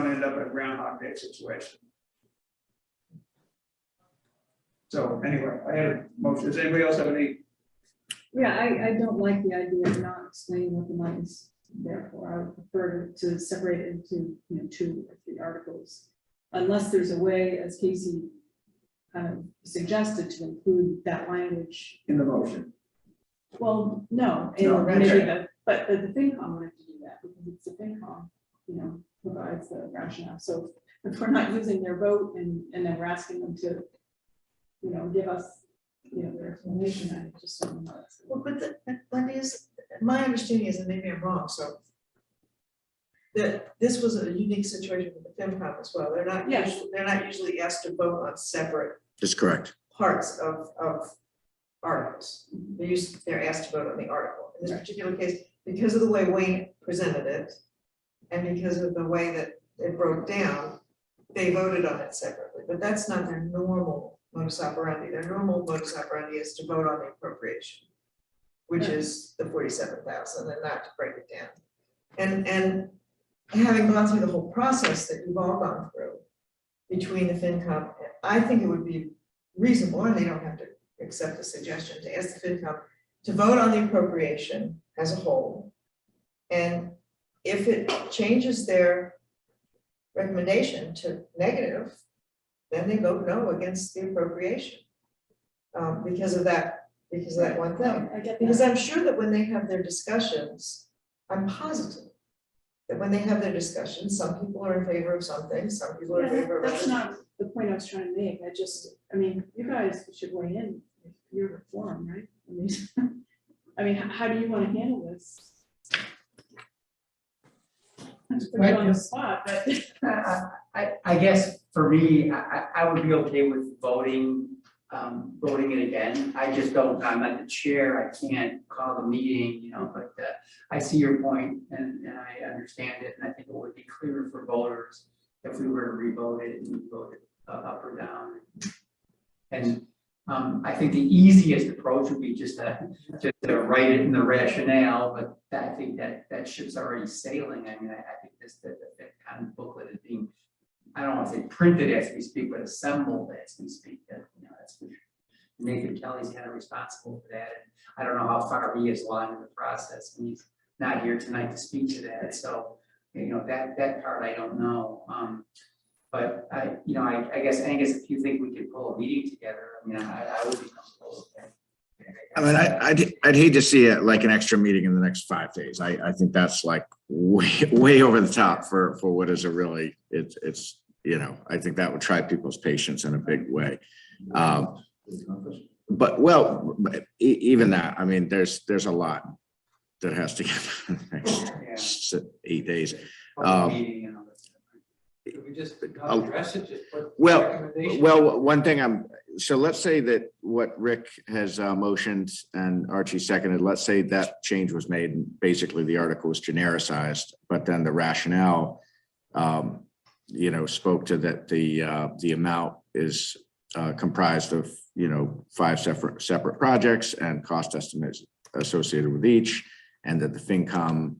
end up in a Groundhog Day situation. So anyway, I had a motion. Does anybody else have any? Yeah, I don't like the idea of not explaining what the money's there for. I would prefer to separate it into, 2 or 3 articles. Unless there's a way, as Casey kind of suggested, to include that language. In the motion. Well, no, No, and that's maybe right. but the FinCom would have to do that because it's the FinCom, provides the rationale. So if we're not using their vote and then we're asking them to, give us, their explanation, I just don't know. Well, but my understanding is, and maybe I'm wrong, so that this was a unique situation with the FinCom as well. Yes. They're not usually asked to vote on separate That's correct. parts of articles. They're asked to vote on the article. In this particular case, because of the way Wayne presented it, and because of the way that it broke down, they voted on it separately, but that's not their normal modus operandi. Their normal modus operandi is to vote on the appropriation, which is the 47,000, and not to break it down. And having gone through the whole process that you've all gone through between the FinCom, I think it would be reasonable, and they don't have to accept the suggestion, to ask the FinCom to vote on the appropriation as a whole. And if it changes their recommendation to negative, then they vote no against the appropriation. Because of that one thing. I get Because that. I'm sure that when they have their discussions, I'm positive that when they have their discussions, some people are in favor of some things, some people are in favor of That's others. not the point I was trying to make. You guys should weigh in. You're reform, right? I mean, how do you want to handle this? Not to put you on the spot, but. I guess for me, I would be okay with voting it again. I just don't, I'm not the chair, I can't call the meeting, but I see your point and I understand it. And I think it would be clearer for voters if we were to re-vote it and vote it up or down. And I think the easiest approach would be just to write it in the rationale, but I think that ship's already sailing. I mean, I think that kind of booklet is being, I don't want to say printed as we speak, but assembled as we speak. That's for sure. Nathan Kelly's kind of responsible for that. And I don't know how far he is along in the process, and he's not here tonight to speak to that. So, that part I don't know. But I guess if you think we could pull a meeting together, I would be comfortable with that. I'd hate to see it like an extra meeting in the next 5 days. I think that's like way over the top for what is a really, it's I think that would try people's patience in a big way. But even that, there's a lot that has to get done in the next 8 days. Could we just address it, just put Well, recommendation? one thing so let's say that what Rick has motioned and Archie seconded, let's say that change was made and basically the article was genericized, but then the rationale, spoke to that the amount is comprised of, 5 separate projects and cost estimates associated with each, and that the FinCom,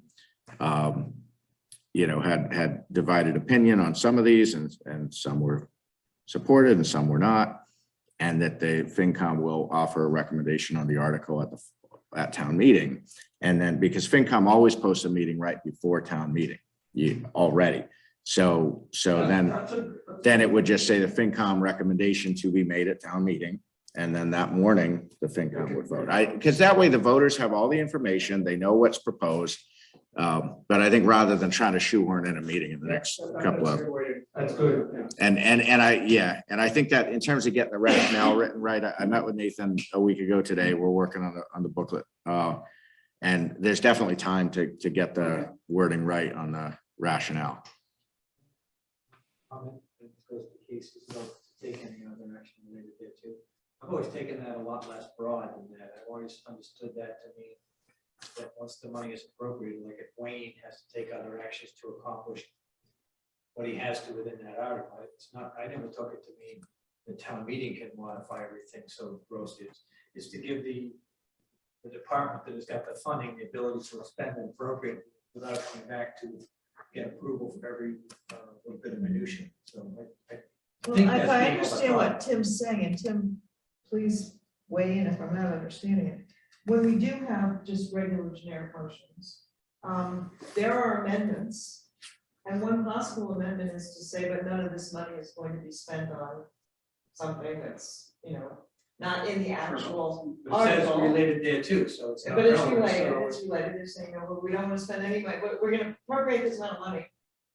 had divided opinion on some of these and some were supported and some were not. And that the FinCom will offer a recommendation on the article at town meeting. And then because FinCom always posts a meeting right before town meeting already. So then it would just say the FinCom recommendation to be made at town meeting. And then that morning, the FinCom would vote. Because that way the voters have all the information, they know what's proposed. But I think rather than trying to shoehorn in a meeting in the next couple of, That's good. and I think that in terms of getting the rationale written right, I met with Nathan a week ago today. We're working on the booklet. And there's definitely time to get the wording right on the rationale. Comment, it goes to cases, not to take any other action related there too. I've always taken that a lot less broad than that. I've always understood that to mean that once the money is appropriated, like if Wayne has to take other actions to accomplish what he has to within that article, it's not, I never took it to mean the town meeting can modify everything so gross is to give the department that has got the funding, the ability to spend it appropriately without coming back to get approval for every little bit of minutia. So I Well, think if that's I being understand overthought. what Tim's saying, and Tim, please weigh in if I'm not understanding it. When we do have just regular generic motions, there are amendments. And one possible amendment is to say, but none of this money is going to be spent on something that's, not in the actual But it says article. related there too, so it's not. But it's relevant, related, so it's related, they're saying, no, we don't wanna spend any money, we're gonna appropriate this amount of money,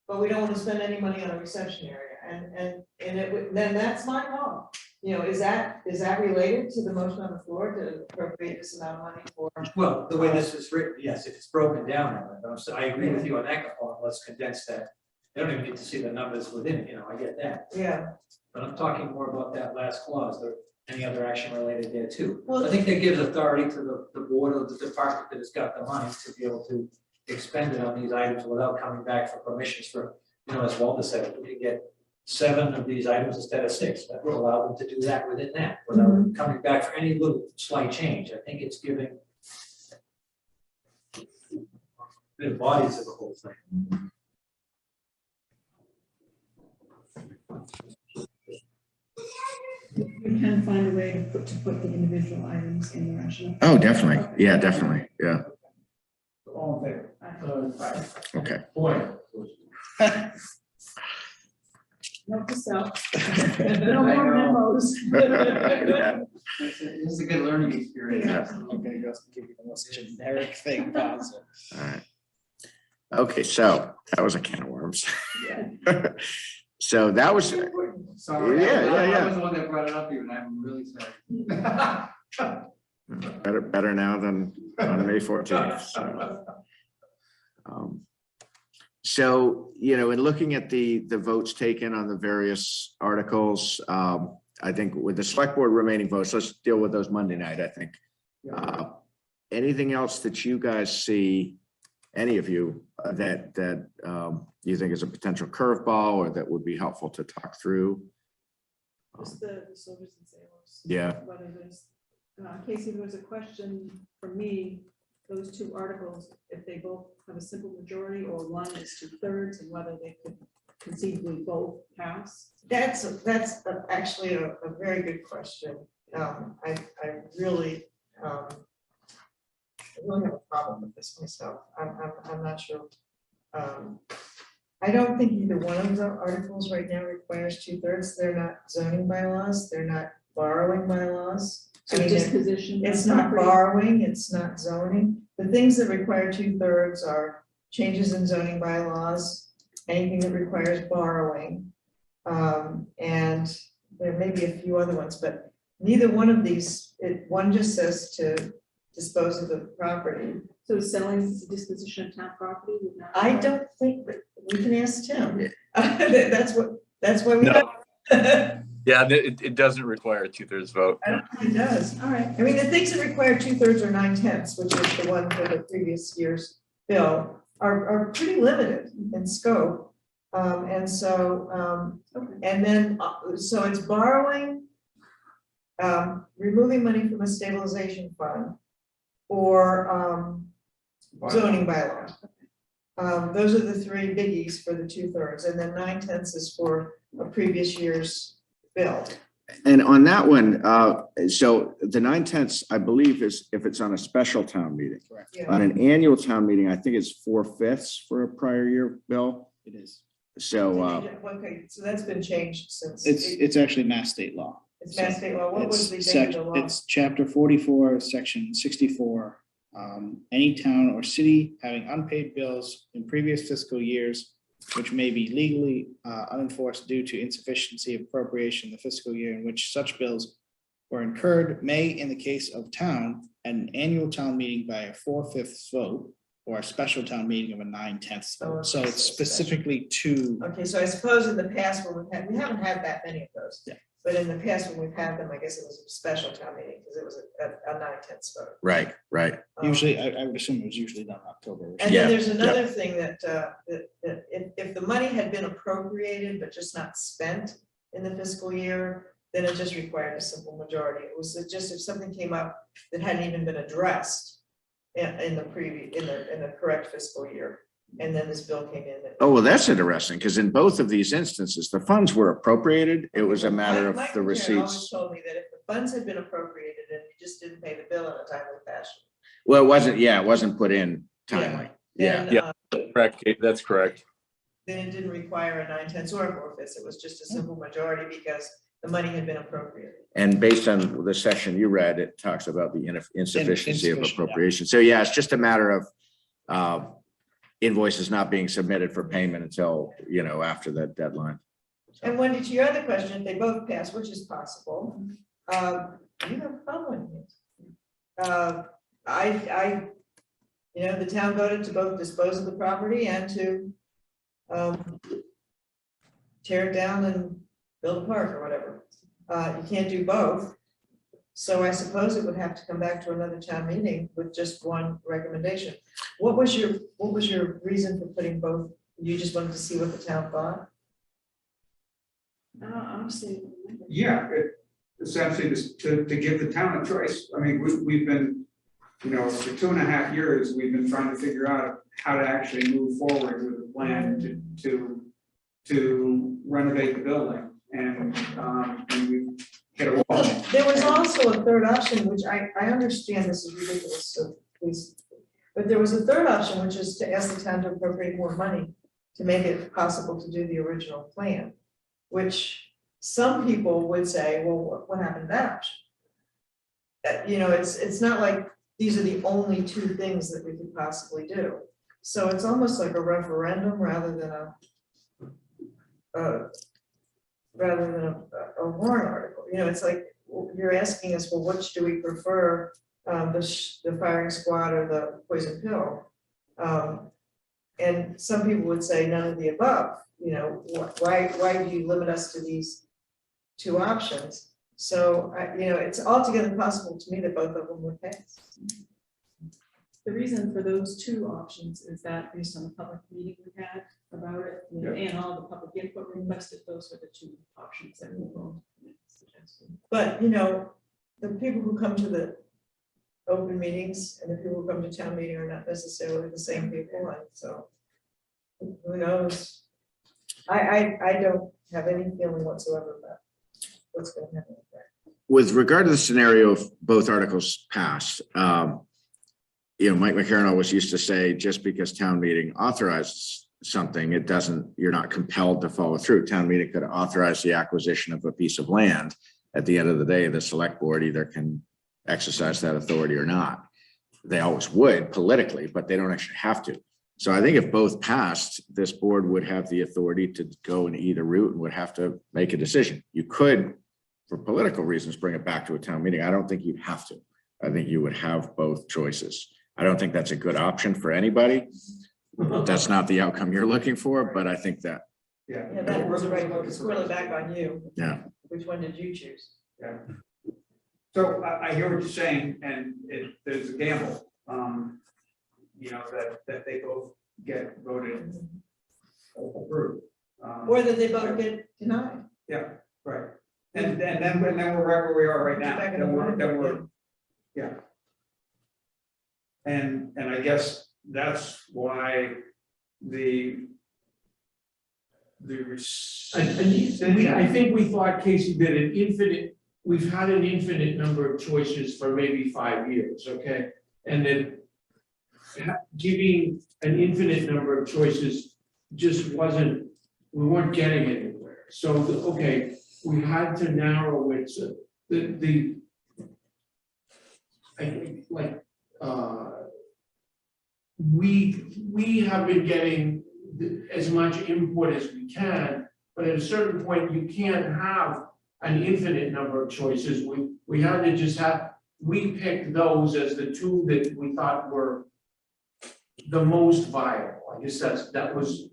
but we don't wanna spend any money on the reception area, and it would, then that's my call. Is that related to the motion on the floor to appropriate this amount of money for? Well, the way this is written, yes, if it's broken down, I agree with you on that component, let's condense that. They don't even need to see the numbers within it, I get that, Yeah, but I'm talking more about that last clause, there, any other action related there too. Well- I think that gives authority to the board or the department that has got the money to be able to expend it on these items without coming back for permissions for, as Walter said, if we can get 7 of these items instead of 6, that will allow them to do that within that, without coming back for any little slight change. I think it's giving the body to the whole thing. We can find a way to put the individual items in the rationale. Oh, definitely. Yeah, definitely. Yeah. All in favor? Okay. Boy. Note to self. No more memos. This is a good learning experience. Yeah. I'm gonna go give you the most generic thing possible. All right. Okay, so that was a can of worms. So that was, Sorry, Yeah, yeah. I was the one that brought it up even, I'm really sorry. better now than on May 14th. So, in looking at the votes taken on the various articles, I think with the select board remaining votes, let's deal with those Monday night, I think. Anything else that you guys see, any of you, that you think is a potential curveball or that would be helpful to talk through? Just the soldiers and sailors. Yeah. Whether there's, Casey, there was a question for me, those 2 articles, if they both have a simple majority or one is 2/3, and whether they could conceivably both pass. that's actually a very good question. I really have a problem with this myself. I'm not sure. I don't think either one of the articles right now requires 2/3. They're not zoning bylaws. They're not borrowing bylaws. So disposition. of It's not property. borrowing, it's not zoning. The things that require 2/3 are changes in zoning bylaws, anything that requires borrowing. And there may be a few other ones, but neither one of these, one just says to dispose of the property. So selling disposition of town property would not. I don't think, that we can ask Tim. That's why we. No. have- Yeah, it doesn't require a 2/3 vote. I don't think it does. All right. I mean, the things that require 2/3 or 9/10, which is the one for the previous year's bill, are pretty limited in scope. And so, and then, so it's borrowing, removing money from a stabilization fund, or zoning bylaw. Those are the 3 biggies for the 2/3, and then 9/10 is for a previous year's bill. And on that one, so the 9/10, I believe, is if it's on a special town meeting. Yeah. On an annual town meeting, I think it's 4/5 for a prior year bill. It is. So, Okay, so that's been changed since. It's actually mass state law. It's Mass State law. What was the It's date of the law? It's chapter 44, section 64. Any town or city having unpaid bills in previous fiscal years, which may be legally unenforced due to insufficiency of appropriation in the fiscal year in which such bills were incurred, may, in the case of town, at an annual town meeting by a 4/5 vote, or a special town meeting of a 9/10 Oh, vote. So okay, it's so special. specifically to, Okay, so I suppose in the past, when we haven't had that many of those. Yeah. But in the past, when we've had them, I guess it was a special town meeting, because it was a 9/10 vote. Right, right. usually, I would assume it was usually done in October. And Yeah, then there's another thing that if the money had been appropriated but just not spent in the fiscal year, then it just required a simple majority. It was just if something came up that hadn't even been addressed in the correct fiscal year, and then this bill came in. Oh, well, that's interesting, because in both of these instances, the funds were appropriated. It was a matter of Mike the McCarron always receipts. told me that if the funds had been appropriated and you just didn't pay the bill in a timely fashion. Well, it wasn't put in timely. Yeah, then, Yeah. Correct, Kate, that's correct. Then it didn't require a 9/10 or a 4/5. It was just a simple majority because the money had been appropriated. and based on the section you read, it talks about the insufficiency of Insufficient, yeah. appropriation. So yeah, it's just a matter of invoices not being submitted for payment until, after that deadline. And Wendy, to your other question, if they both pass, which is possible, you have fun with it. The town voted to both dispose of the property and to tear it down and build a park or whatever. You can't do both. So I suppose it would have to come back to another town meeting with just one recommendation. What was your reason for putting both? You just wanted to see what the town thought? Honestly. Yeah, essentially to give the town a choice. I mean, we've been, for 2.5 years, we've been trying to figure out how to actually move forward with a plan to renovate the building. And we hit a wall. There was also a third option, which I understand this is ridiculous, so please. But there was a third option, which is to ask the town to appropriate more money to make it possible to do the original plan, which some people would say, well, what happened to that option? It's not like these are the only two things that we could possibly do. So it's almost like a referendum rather than a warrant article. It's like you're asking us, well, which do we prefer, the firing squad or the poison pill? And some people would say none of the above. Why do you limit us to these two options? So it's altogether possible to me that both of them would pass. The reason for those two options is that based on the public meeting we had about it, and all the public input requested, those were the two options that we both suggested. But, the people who come to the open meetings and the people who come to town meeting are not necessarily the same people, and so who knows? I don't have any feeling whatsoever about what's going to happen with that. With regard to the scenario of both articles passed, Mike McCarron always used to say, just because town meeting authorizes something, you're not compelled to follow through. Town meeting could authorize the acquisition of a piece of land. At the end of the day, the select board either can exercise that authority or not. They always would politically, but they don't actually have to. So I think if both passed, this board would have the authority to go in either route and would have to make a decision. You could, for political reasons, bring it back to a town meeting. I don't think you'd have to. I think you would have both choices. I don't think that's a good option for anybody. That's not the outcome you're looking for, but I think that. Yeah, that was right, it's squarely back on you. Yeah. Which one did you choose? Yeah. So I hear what you're saying, and there's a gamble, that they both get voted approved. Or that they both get denied. Yeah, right. And then we're right where we are right now. Then we're, yeah. And I guess that's why I think we thought, Casey, that we've had an infinite number of choices for maybe 5 years, okay? And then giving an infinite number of choices just we weren't getting anywhere. So, we had to narrow it to I think like, we have been getting as much input as we can, but at a certain point, you can't have an infinite number of choices. We had to just we picked those as the two that we thought were the most viable. I guess that was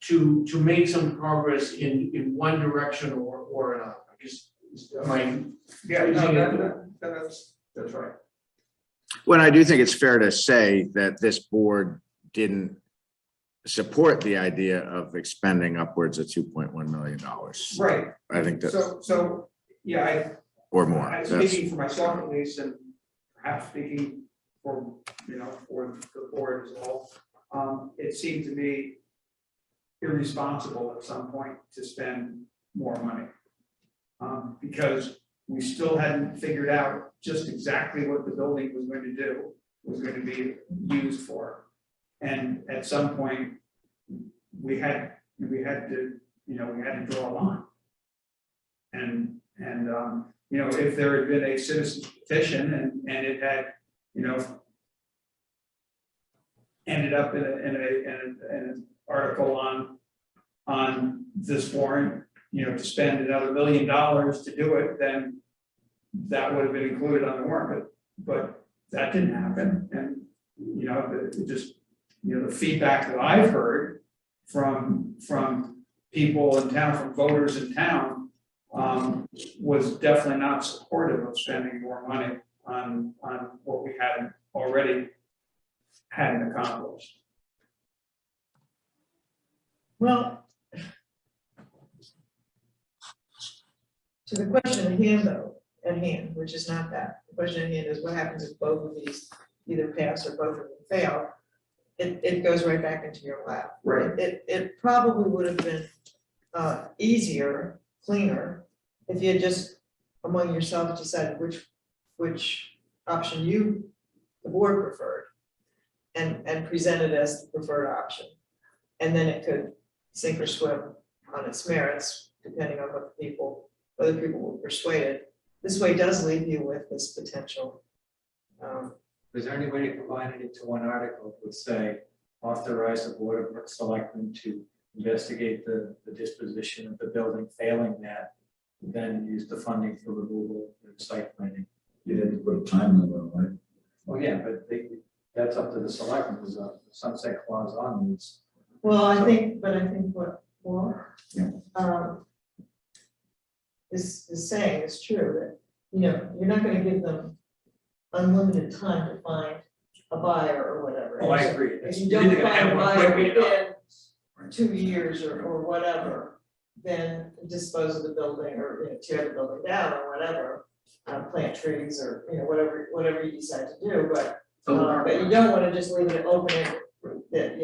to make some progress in one direction or another. I guess, am I? Yeah, no, that's right. Well, I do think it's fair to say that this board didn't support the idea of expending upwards of $2.1 million. Right, I think that's, so, yeah, or more. I'm That's- speaking for myself at least, and perhaps speaking for, for the board as well. It seemed to me irresponsible at some point to spend more money. Because we still hadn't figured out just exactly what the building was going to be used for. And at some point, we had to draw a line. And if there had been a citizen's petition and it had, ended up in an article on this warrant, to spend another $1 million to do it, then that would have been included on the warrant, but that didn't happen. And, the feedback that I've heard from people in town, from voters in town, was definitely not supportive of spending more money on what we hadn't accomplished. Well, to the question at hand, which is not that. The question at hand is what happens if both of these either pass or both of them fail? It goes right back into your lap. Right. It probably would have been easier, cleaner, if you had just among yourselves decided which option the board preferred, and presented as the preferred option. And then it could sink or swim on its merits, depending on whether people were persuaded. This way does leave you with this potential. Is there any way to combine it into one article that would say, authorize the Board of Selectmen to investigate the disposition of the building, failing that, then use the funding for removal and site planning? You had to put a time limit on it. Well, yeah, but that's up to the selectmen, there's a sunset clause on these. Well, I think what is saying is true, that, you're not gonna give them unlimited time to find a buyer or whatever. Oh, I agree. If you don't find a buyer within 2 years or whatever, then dispose of the building or tear the building down or whatever, plant trees or whatever you decide to do, but you don't want to just leave it open that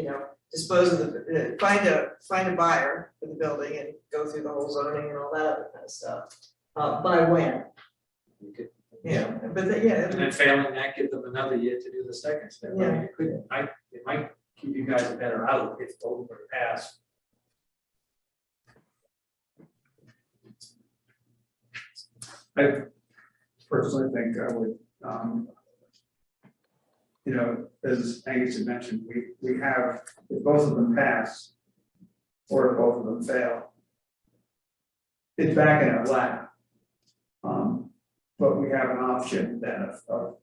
dispose of the find a buyer for the building and go through the whole zoning and all that other kind of stuff. By when? You could, And and then failing that, give them another year to do the second step. I mean, it might keep you guys better out if both were to pass. I personally think I would, as Angus had mentioned, we have, if both of them pass, or if both of them fail, it's back in our lap. But we have an option then of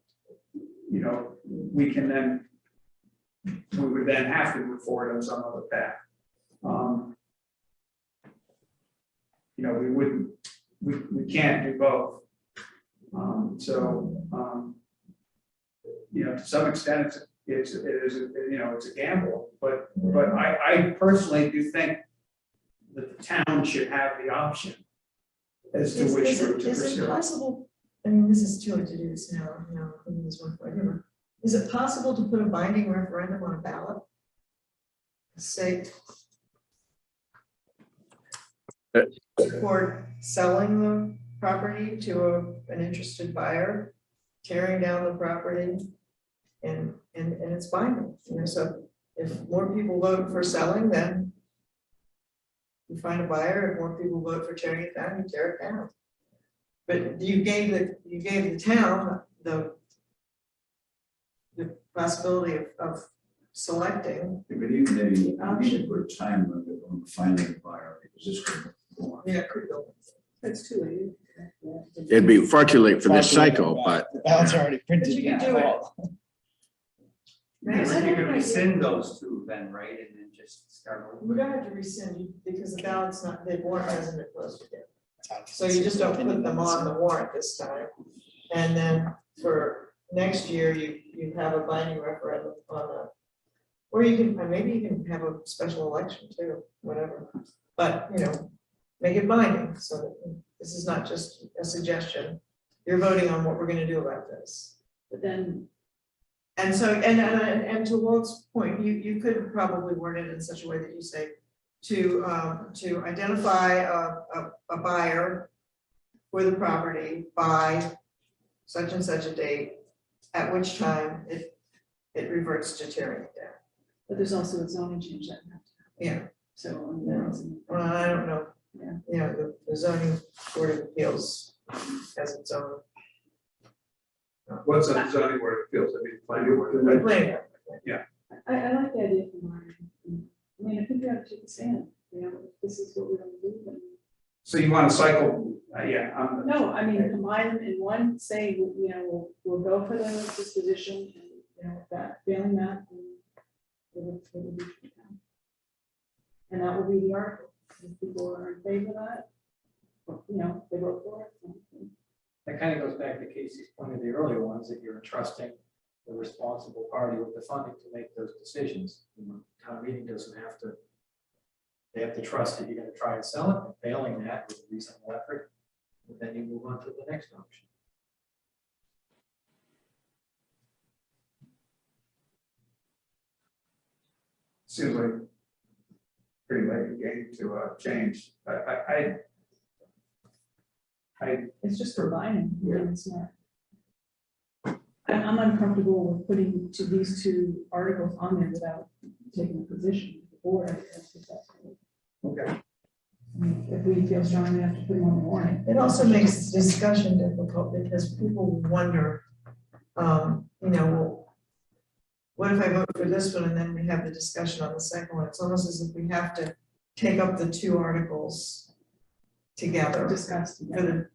we can then, we would then have to move forward on some other path. We can't do both. To some extent, it's a gamble, but I personally do think that the town should have the option as to which route to Is it pursue. possible, I mean, this is too late to do this now, including this one forever. Is it possible to put a binding referendum on a ballot? Say, support selling the property to an interested buyer, tearing down the property, and it's binding, so if more people vote for selling, then You find a buyer, if more people vote for tearing it down, you tear it down. But you gave the town the possibility of selecting. But even then, you need to put a time limit on finding a buyer, because this could go on. Yeah, could go. That's too late. It'd be far too late for this cycle, but The ballot's already printed. But you can in the do it. fall. Yes, you could rescind those two then, right, and then just start You over. don't have to rescind because the ballot's not, the warrant hasn't been posted yet. So you just don't put them on the warrant this time. And then for next year, you have a binding referendum on the, or you can, maybe you can have a special election too, whatever. But, make it binding, so that this is not just a suggestion. You're voting on what we're gonna do about this. But then, And so, and to Walt's point, you could probably word it in such a way that you say to identify a buyer for the property by such and such a date, at which time it reverts to tearing it down. but there's also a zoning change that would have to happen. Yeah, So, that is- well, I don't know. Yeah. The zoning board of appeals has its own. What's the zoning board of appeals? I mean, planning board. Planning. I like the idea of combining. I mean, I think we have to take a stand, if this is what we're gonna do, then. So you want to cycle, No, I mean, combine them in one, say, we'll go for the disposition and, that, failing that, then we'll do it. And that will be the article. If people are in favor of that, they vote for it. That kind of goes back to Casey's point of the earlier ones, that you're entrusting the responsible party with the funding to make those decisions. Town meeting doesn't have to, they have to trust that you're gonna try and sell it, and failing that with reasonable effort, and then you move on to the next option. seems like pretty late in the game to change. It's just combining, it's not. I'm uncomfortable with putting these two articles on there without taking a position, or Okay. If we feel strongly enough to put them on the warrant. It also makes discussion difficult because people wonder, well, what if I vote for this one and then we have the discussion on the second one? It's almost as if we have to take up the two articles together discussed.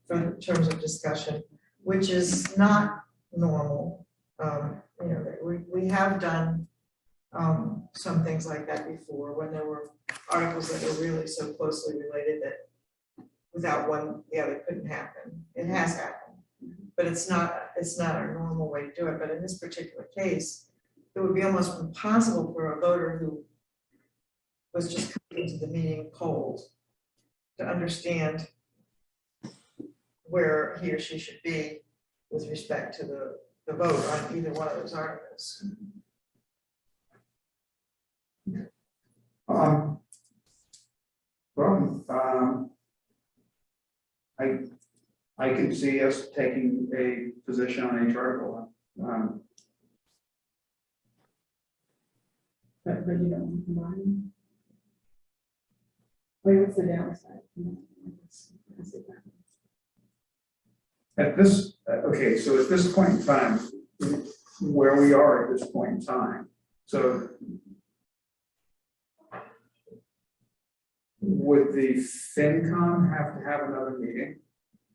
for the terms of discussion, which is not normal. We have done some things like that before when there were articles that were really so closely related that without one, the other couldn't happen. It has happened, but it's not our normal way to do it. But in this particular case, it would be almost impossible for a voter who was just coming to the meeting cold to understand where he or she should be with respect to the vote on either one of those articles. I can see us taking a position on each article. But you don't want to combine. Wait, what's the downside? At this, okay, so at this point in time, where we are at this point in time, so would the FinCom have to have another meeting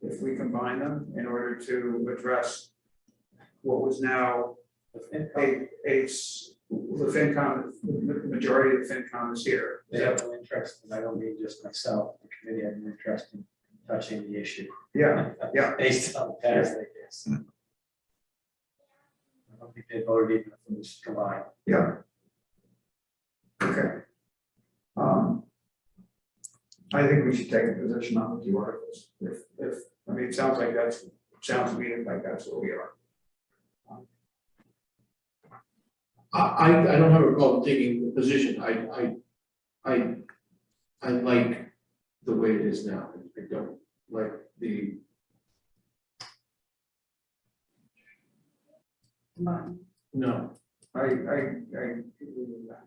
if we combine them in order to address what was now the FinCom, the majority of the FinCom is here? They have no interest, and I don't mean just myself, the committee had no interest in touching the issue. Yeah, yeah. Based on the past, I guess. I don't think they voted even if it was combined. Yeah. Okay. I think we should take a position on the two articles. I mean, it sounds to me like that's where we are. I don't have a problem taking the position. I like the way it is now. I don't like the. Combine. No. I agree with that.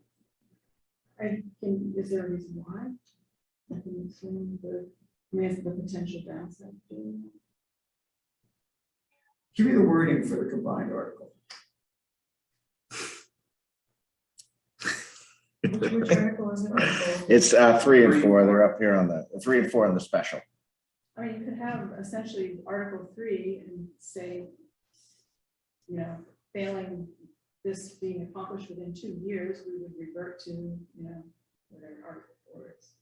Is there a reason why? I can assume the potential downside. Give me the wording for the combined article. Which article is it? Article- It's 3 and 4. They're up here on the 3 and 4 on the special. I mean, you could have essentially Article 3 and say, you know, failing this being accomplished within 2 years, we would revert to, you know, whatever Article 4 is.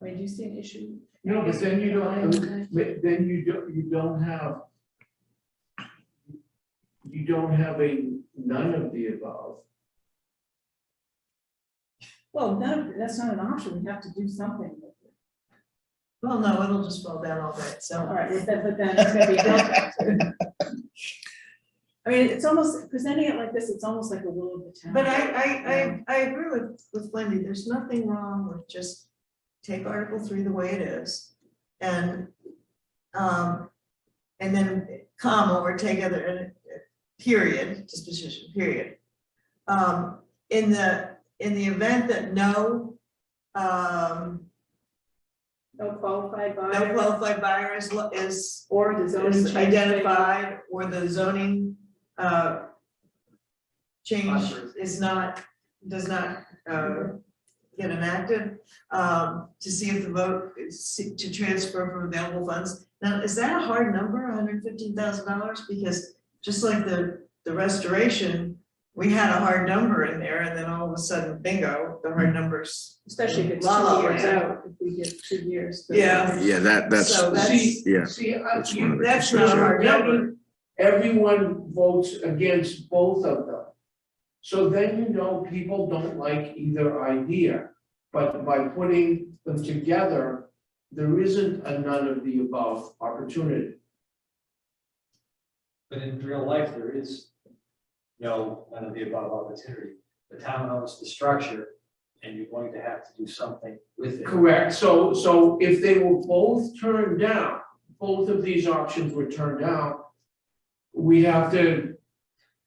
I mean, do you see an issue? No, but then you don't, but then you don't have a none of the above. Well, that's not an option, we have to do something with it. Well, no, it'll just fall down all day, All so. right, but then it's gonna be built. I mean, it's almost, presenting it like this, it's almost like a will of the town. But I agree with Wendy, there's nothing wrong with just take Article 3 the way it is. And then comma or take other, period, disposition, period. In the event that no qualified buyer. no qualified buyer is Or the zoning is change. identified, or the zoning change is not, does not get enacted, to see if the vote is to transfer from available funds. Now, is that a hard number, $115,000? Because just like the restoration, we had a hard number in there, and then all of a sudden, bingo, the hard numbers. Especially if it's La la 2 years land. out, if we give 2 years. Yeah. Yeah, that's, So that's, yeah. See, That's one of the that's not a hard number. everyone votes against both of them. So then you know people don't like either idea, but by putting them together, there isn't a none of the above opportunity. But in real life, there is no none of the above opportunity. The town owns the structure, and you're going to have to do something with it. Correct, so if they were both turned down, both of these options were turned down, we have to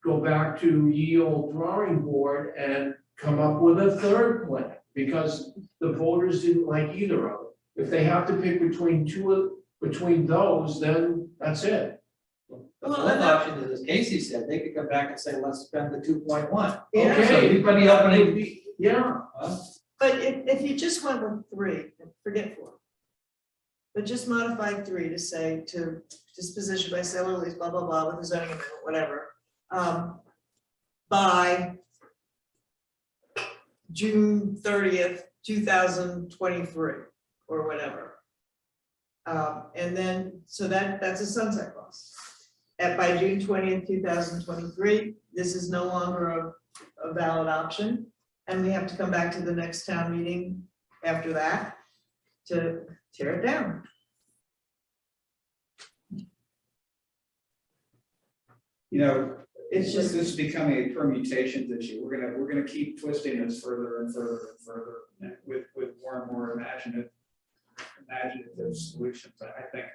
go back to ye old drawing board and come up with a third plan, because the voters didn't like either of them. If they have to pick between those, then that's it. The fourth option is, as Casey said, they could come back and say, let's spend the 2.1. Yeah. So everybody opening. Yeah, But if you just went with 3, forget 4. But just modify 3 to say to disposition by sale or lease, blah, blah, blah, with the zoning amendment, whatever. By June 30th, 2023, or whatever. And then, so that's a sunset clause. By June 20th, 2023, this is no longer a valid option. And we have to come back to the next town meeting after that to tear it down. You know, It's just, this is becoming a permutations issue. We're gonna keep twisting this further and further and further with more and more imaginative solutions, I think.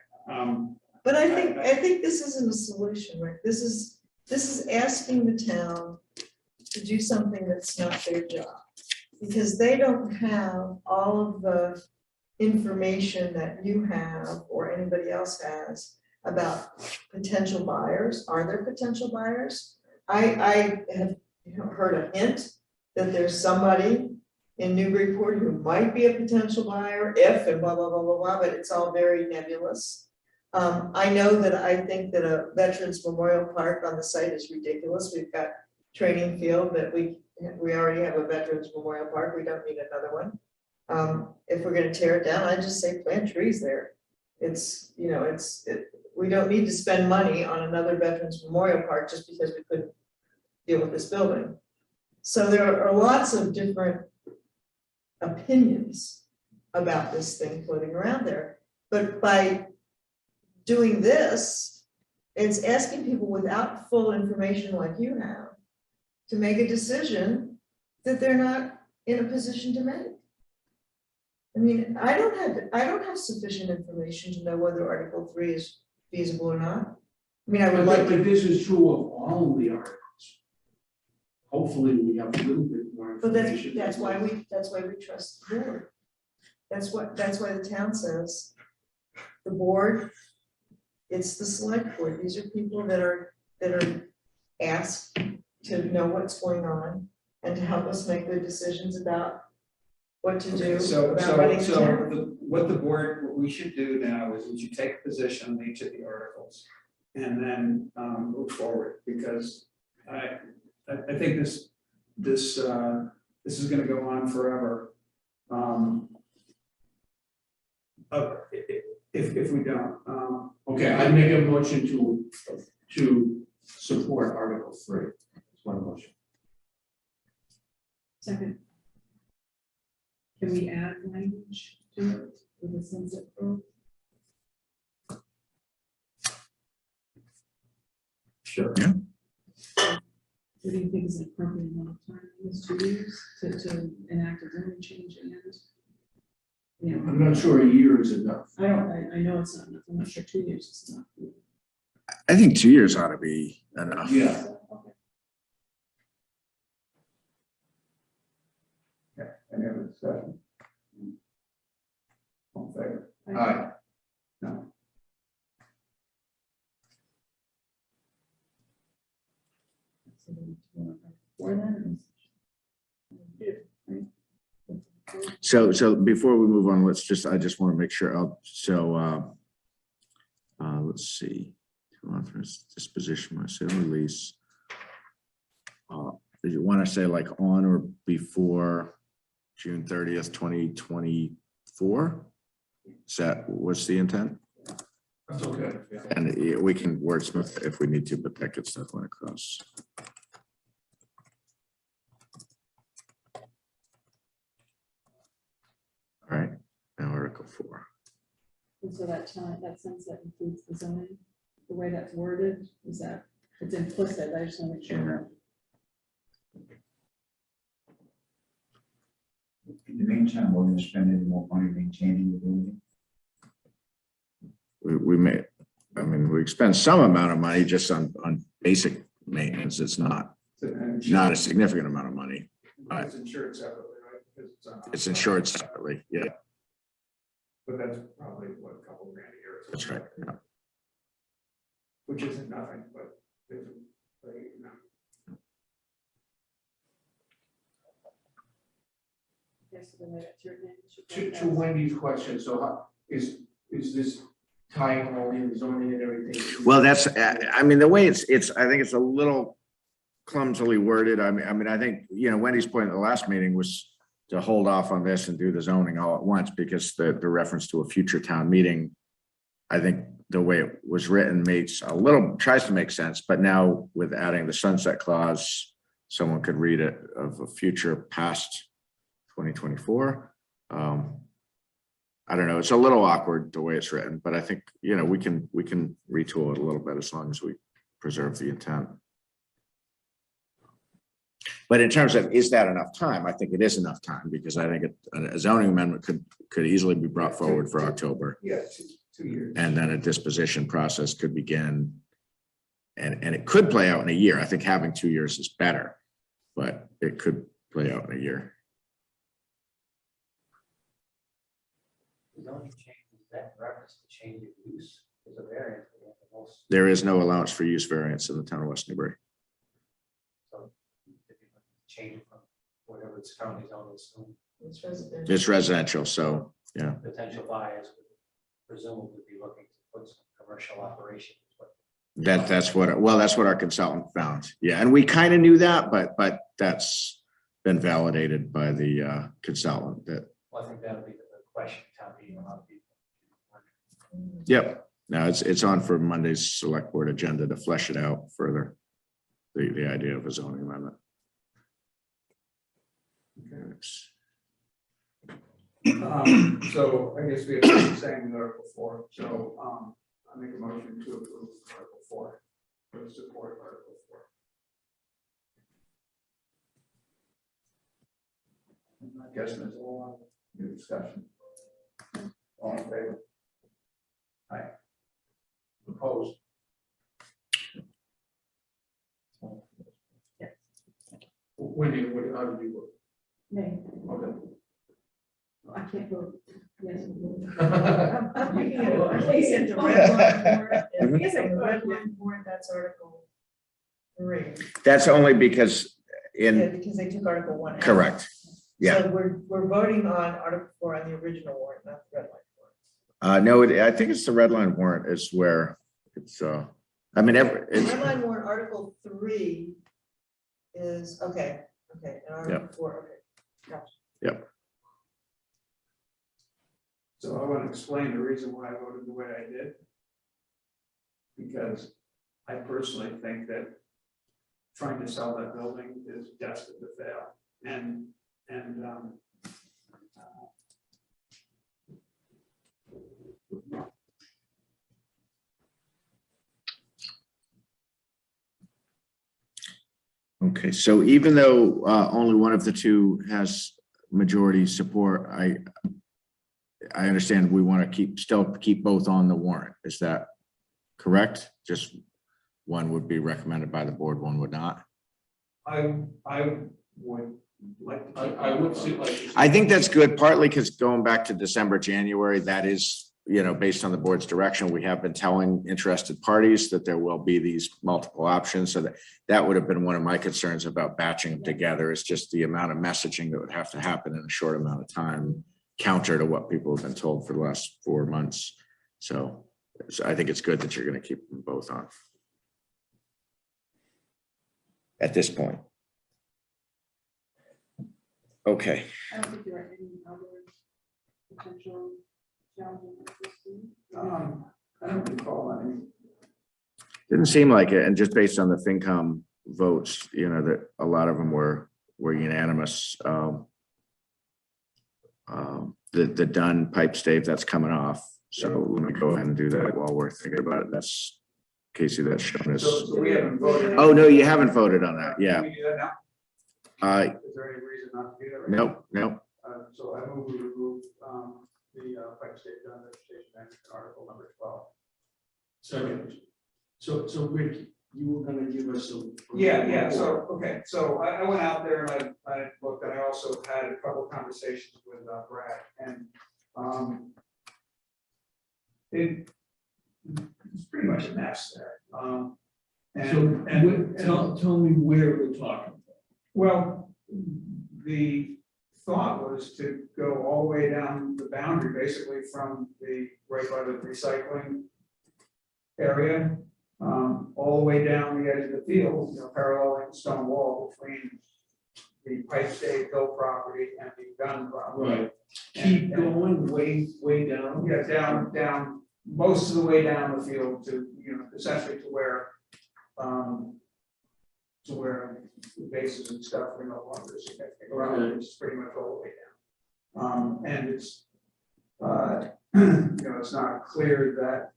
but I think this isn't a solution, Rick. This is asking the town to do something that's not their job. Because they don't have all of the information that you have or anybody else has about potential buyers. Are there potential buyers? I have heard a hint that there's somebody in Newburyport who might be a potential buyer if and blah, blah, blah, blah, blah, but it's all very nebulous. I know that I think that a Veterans Memorial Park on the site is ridiculous. We've got training field that we already have a Veterans Memorial Park. We don't need another one. If we're gonna tear it down, I just say plant trees there. It's, you know, we don't need to spend money on another Veterans Memorial Park just because we couldn't deal with this building. So there are lots of different opinions about this thing floating around there. But by doing this, it's asking people without full information like you have to make a decision that they're not in a position to make. I mean, I don't have sufficient information to know whether Article 3 is feasible or not. I mean, I would like to, but this is true of all of the articles. Hopefully, we have a little bit more but information. that's why we trust the board. That's why the town says, the board, it's the select board, these are people that are asked to know what's going on and to help us make good decisions about what to do about running the town. What we should do now is we should take a position on each of the articles and then move forward, because I think this is gonna go on forever. If we don't. Okay, I make a motion to support Article 3. That's one motion. Second. Can we add language to it with the sunset clause? Sure. What do you think is an appropriate amount of time, is 2 years to enact a zoning change and? You know, I'm not sure a year is enough. I know it's not enough, I'm not sure 2 years is enough. I think 2 years ought to be enough. Yeah. Okay, any other discussion? All in favor? All right. No. For that. So before we move on, I just want to make sure, let's see. To authorize disposition by sale or lease. Do you want to say like on or before June 30th, 2024? What's the intent? That's okay. And we can wordsmith if we need to, but that gets that one across. All right, now Article 4. And so that sense that includes the zoning, the way that's worded, is that, it's implicit, I just want to make sure. In the meantime, we're gonna spend any more money maintaining the building. We expend some amount of money just on basic maintenance. It's not a significant amount of money. It's insured separately, right? Because It's insured separately, yeah, But that's probably what, a couple grand a year. that's right. Yeah. Which isn't nothing, but it's, you know. Yes, so the way that's written, it should To be- to Wendy's question, so how, is this tying all in zoning and everything? Well, the way I think it's a little clumsily worded. I think, Wendy's point at the last meeting was to hold off on this and do the zoning all at once, because the reference to a future town meeting, I think the way it was written tries to make sense, but now with adding the sunset clause, someone could read it of a future past 2024. I don't know. It's a little awkward the way it's written, but I think, we can retool it a little bit as long as we preserve the intent. But in terms of, is that enough time? I think it is enough time, because I think a zoning amendment could easily be brought forward for October. Yeah, 2 years. And then a disposition process could begin. And it could play out in a year. I think having 2 years is better, but it could play out in a year. Zoning change, is that reference to change of use, is a variance, we have the most, There is no allowance for use variance in the town of West Newbury. so if you change from whatever it's currently zoned as, It's residential. It's residential, so, yeah. potential buyers would presumably be looking to put some commercial operation. That's what our consultant found. Yeah, and we kind of knew that, but that's been validated by the consultant that, Well, I think that'll be the question, town meeting, a lot of people. yep. Now it's on for Monday's select board agenda to flesh it out further. The idea of a zoning amendment. So I guess we have the same in Article 4, so I make a motion to approve Article 4, or support Article 4. I guess there's a lot of discussion. All in favor? Aye. Opposed? Wendy, how do you vote? Nay. Okay. I can't vote, yes. I'm thinking of, I'm Please, thinking of it's the all red one line warrant. warrant. Yes, I The could, red yeah. line warrant, that's Article 3. That's only because Yeah, in, because they took Article 1 out. correct, yeah. So we're voting on Article 4 on the original warrant, not the red line warrant. No, I think it's the red line warrant is where it's, I mean, The red line warrant, Article 3 is, okay, and Article 4, okay, gotcha. So I want to explain the reason why I voted the way I did. Because I personally think that trying to sell that building is destined to fail. okay, so even though only one of the two has majority support, I understand we want to still keep both on the warrant. Is that correct? Just one would be recommended by the board, one would not. I would like to. I would see like. I think that's good, partly because going back to December, January, that is, based on the board's direction, we have been telling interested parties that there will be these multiple options. So that would have been one of my concerns about batching them together, is just the amount of messaging that would have to happen in a short amount of time, counter to what people have been told for the last 4 months. So I think it's good that you're going to keep them both on at this point. Okay. I don't think there are any other potential challenges. I don't recall any. Didn't seem like it, and just based on the FinCom votes, that a lot of them were unanimous. The Dunn pipe stave, that's coming off, so let me go ahead and do that while we're thinking about it. That's Casey, that's shown as. So we haven't voted. Oh, no, you haven't voted on that, Can yeah. we do that now? Is there any reason not to do that right now? Nope. So I move we remove the pipe state Dunn vegetation management article number 12. Second. So Rick, you were gonna give us a. Yeah, so, okay, so I went out there and I looked, and I also had a couple conversations with Brad, and it's pretty much a mess there. Tell me where we're talking. Well, the thought was to go all the way down the boundary, basically from right by the recycling area, all the way down the edge of the field, paralleling the stone wall between the pipe state hill property and the gun property. Right. Keep going way down. Yeah, down, most of the way down the field to, essentially to where the bases and stuff are no longer significant, Okay. it's pretty much all the way down. And it's, it's not clear that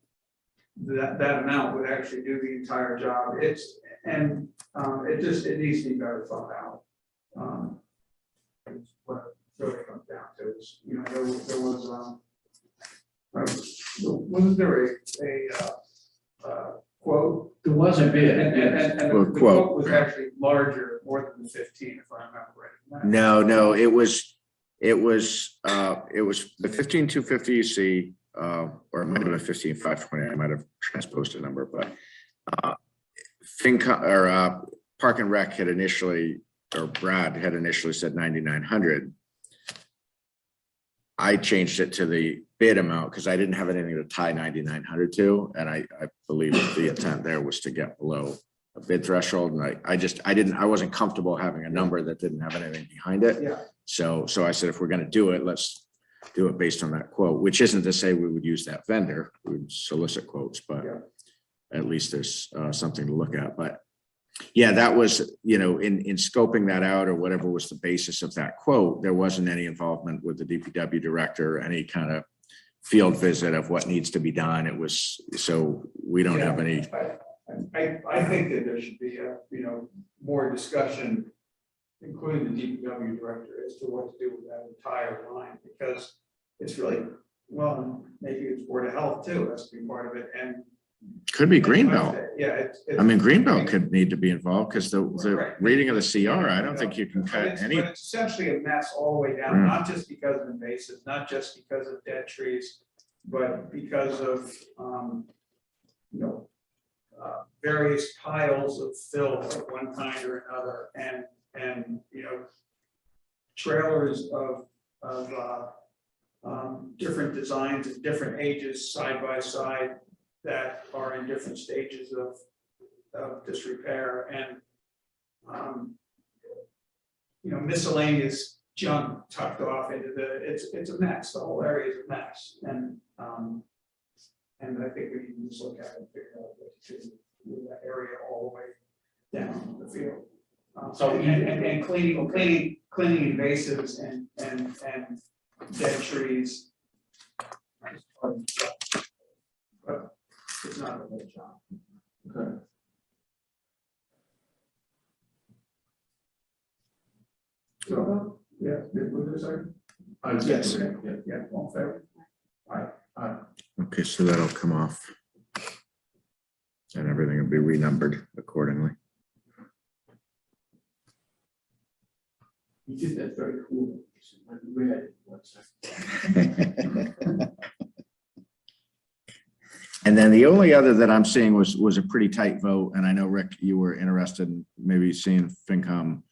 amount would actually do the entire job. It needs to be better thought out. It's what it really comes down to is, wasn't there a quote? There was a bid. And the quote was actually larger, more than the 15, if I remember right. No, it was the 15,250 you see, or it might have been 15,520. I might have transposed a number, but FinCom or Park and Rec had initially, or Brad had initially said 9,900. I changed it to the bid amount because I didn't have anything to tie 9,900 to, and I believe the intent there was to get below a bid threshold, and I wasn't comfortable having a number that didn't have anything behind it. Yeah. So I said, if we're going to do it, let's do it based on that quote, which isn't to say we would use that vendor, we would solicit quotes, but at least there's something to look at. But yeah, that was, in scoping that out or whatever was the basis of that quote, there wasn't any involvement with the DPW director, any kind of field visit of what needs to be done. It was, so we don't have any. I think that there should be more discussion, including the DPW director, as to what to do with that entire line, because it's really, well, maybe it's Board of Health too, has to be part of it, and Could be Greenbelt. Yeah, it's. I mean, Greenbelt could need to be involved because the Right. reading of the CR, I don't think you can But cut it's- any. But it's essentially a mess all the way down, Mm. not just because of invasives, not just because of dead trees, but because of, you know, various piles of fill of one kind or another, and, you know, trailers of, different designs and different ages side by side that are in different stages of disrepair and, you know, miscellaneous junk tucked off into it's a mess, the whole area is a mess, and I think we can just look at it and figure out what to do with that area all the way down the field. So And cleaning invasives and dead trees. But it's not a good job. Okay. So, yeah, with this, Yes. yeah, all fair. Okay, so that'll come off. And everything will be renumbered accordingly. You did that very cool. Red, what's that? And then the only other that I'm seeing was a pretty tight vote, and I know, Rick, you were interested in maybe seeing FinCom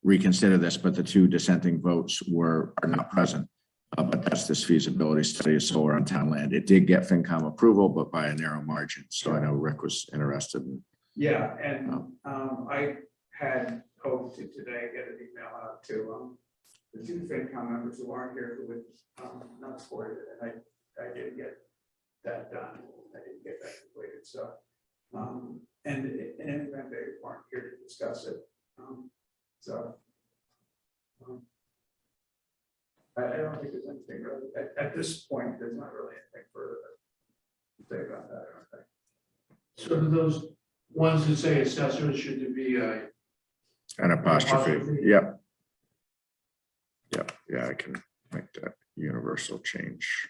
reconsider this, but the two dissenting votes are not present. But that's this feasibility study of solar on town land. It did get FinCom approval, but by a narrow margin. So I know Rick was interested in. Yeah, and I had hoped to today get an email out to the two FinCom members who aren't here who would not support it, and I didn't get that done. I didn't get that completed, so and in any event, they weren't here to discuss it. So I don't think there's anything really at this point. There's not really anything further to say about that. I don't think. So do those ones that say assessors, should there be a? An apostrophe. Apostrophe. Yep. Yep, yeah, I can make that universal change.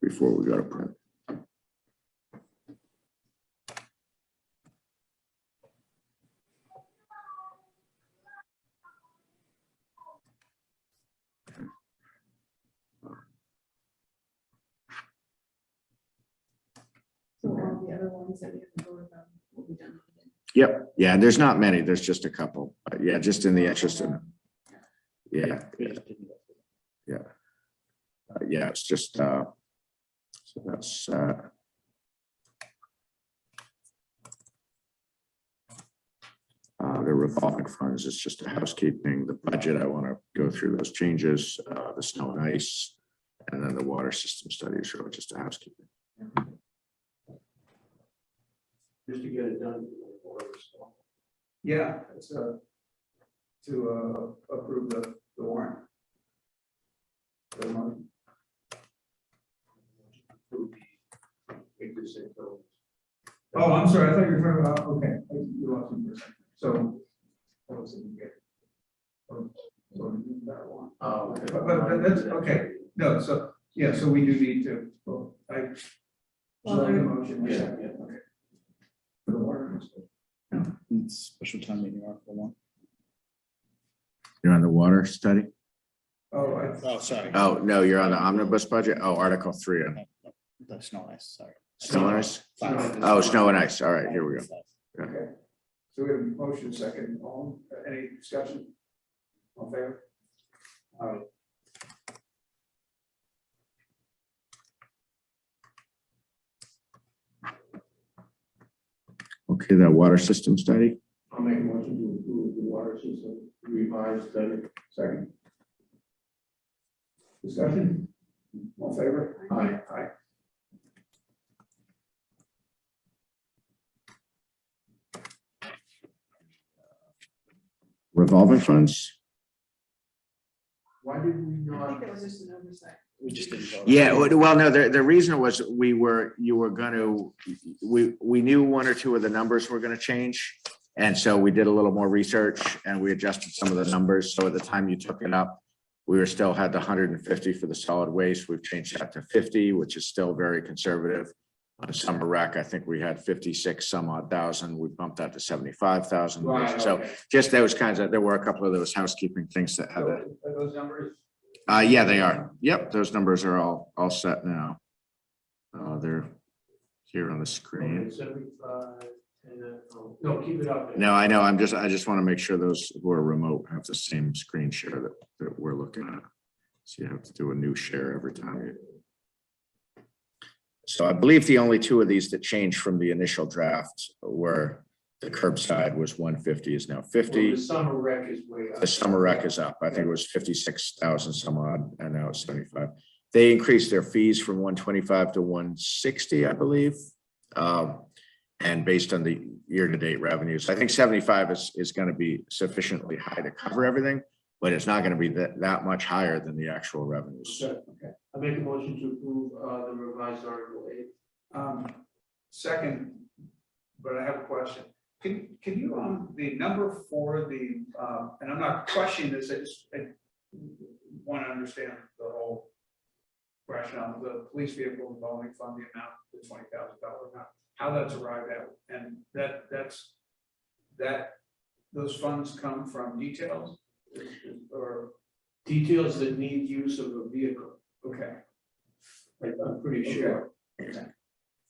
Before we go to print. So all the other ones that we have to go about will be done. Yep, yeah, there's not many, there's just a couple. Yeah, just in the interest of. Yeah, yeah, it's just, so that's, the revolving funds is just a housekeeping, the budget, I want to go through those changes, the snow and ice, and then the water system study is really just a housekeeping. Just to get it done. Yeah, it's to approve the warrant. The motion. Oh, I'm sorry, I thought you were talking about, okay, you lost me for a second, so. What was it you get? That one. Oh, okay. But that's, okay, no, so, yeah, so we do need to, well, Well, the there- motion, Yeah, yeah, yeah. okay. For the warrant. It's Special town meeting article 1. You're on the water study? Oh, Oh, sorry. Oh, no, you're on the omnibus budget? Oh, Article 3. The snow and ice, sorry. Snow and ice? 5. Oh, snow and ice. All right, here we go. okay. So we have a motion second, any discussion? All in favor? All right. Okay, that water system study? I'll make a motion to approve the water system revised study. Second. Discussion? All in favor? Aye. Aye. Revolving funds? Why did we I not? think that was just an oversight. We just didn't vote. Yeah, well, no, the reason was you were gonna, we knew one or two of the numbers were gonna change. And so we did a little more research and we adjusted some of the numbers. So at the time you took it up, We were still had the 150 for the solid waste. We've changed that to 50, which is still very conservative. On summer rec, I think we had 56 some odd thousand. We bumped that to 75,000. Right, So okay. just those kinds of, there were a couple of those housekeeping things that had that. Are those numbers? Yeah, they are. Yep, those numbers are all set now. They're here on the screen. 75, and then, no, keep it up there. No, I know. I just want to make sure those who are remote have the same screen share that we're looking at. So you have to do a new share every time. So I believe the only two of these that changed from the initial draft were the curbside was 150 is now Well, 50. the summer rec is way up. The summer rec is up. I think it was 56,000 some odd, and now it's 75. They increased their fees from 125 to 160, I believe. And based on the year-to-date revenues, I think 75 is going to be sufficiently high to cover everything, but it's not going to be that much higher than the actual revenues. Okay. I make a motion to approve the revised Article 8. Second, but I have a question. Can you, the number for the, and I'm not questioning this, I want to understand the whole rationale, the police vehicle revolving fund, the amount, the $20,000 amount, how that's arrived at, and those funds come from details or, Details that need use of a vehicle, okay. I'm pretty sure.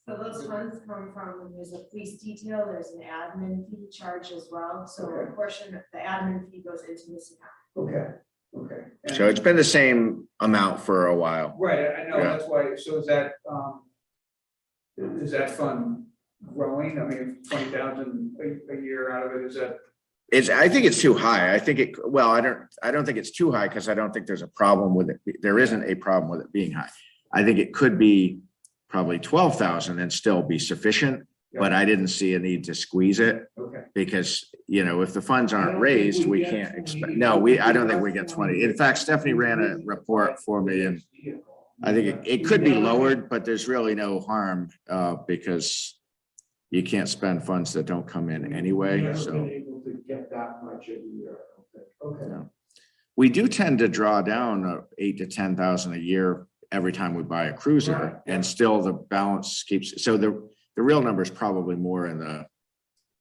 So those funds come from, there's a police detail, there's an admin fee charge as well, so a portion of the admin fee goes into this account. Okay. So it's been the same amount for a while. Right, I know, Yeah. that's why, so is that fund growing? I mean, 20,000 a year out of it, is that? I think it's too high. I think I don't think it's too high because I don't think there's a problem with it. There isn't a problem with it being high. I think it could be probably 12,000 and still be sufficient, but I didn't see a need to squeeze it Okay. because, if the funds I aren't don't raised, think we we get can't 20. expect, I don't think we get 20. In fact, Stephanie ran a report for me and I think it could be lowered, but there's really no harm because you can't spend funds that don't come in anyway, Never so. been able to get that much every year. Okay. Yeah. We do tend to draw down 8 to 10,000 a year every time we buy a cruiser, Right, yeah. and still the balance keeps, so the real number is probably more in the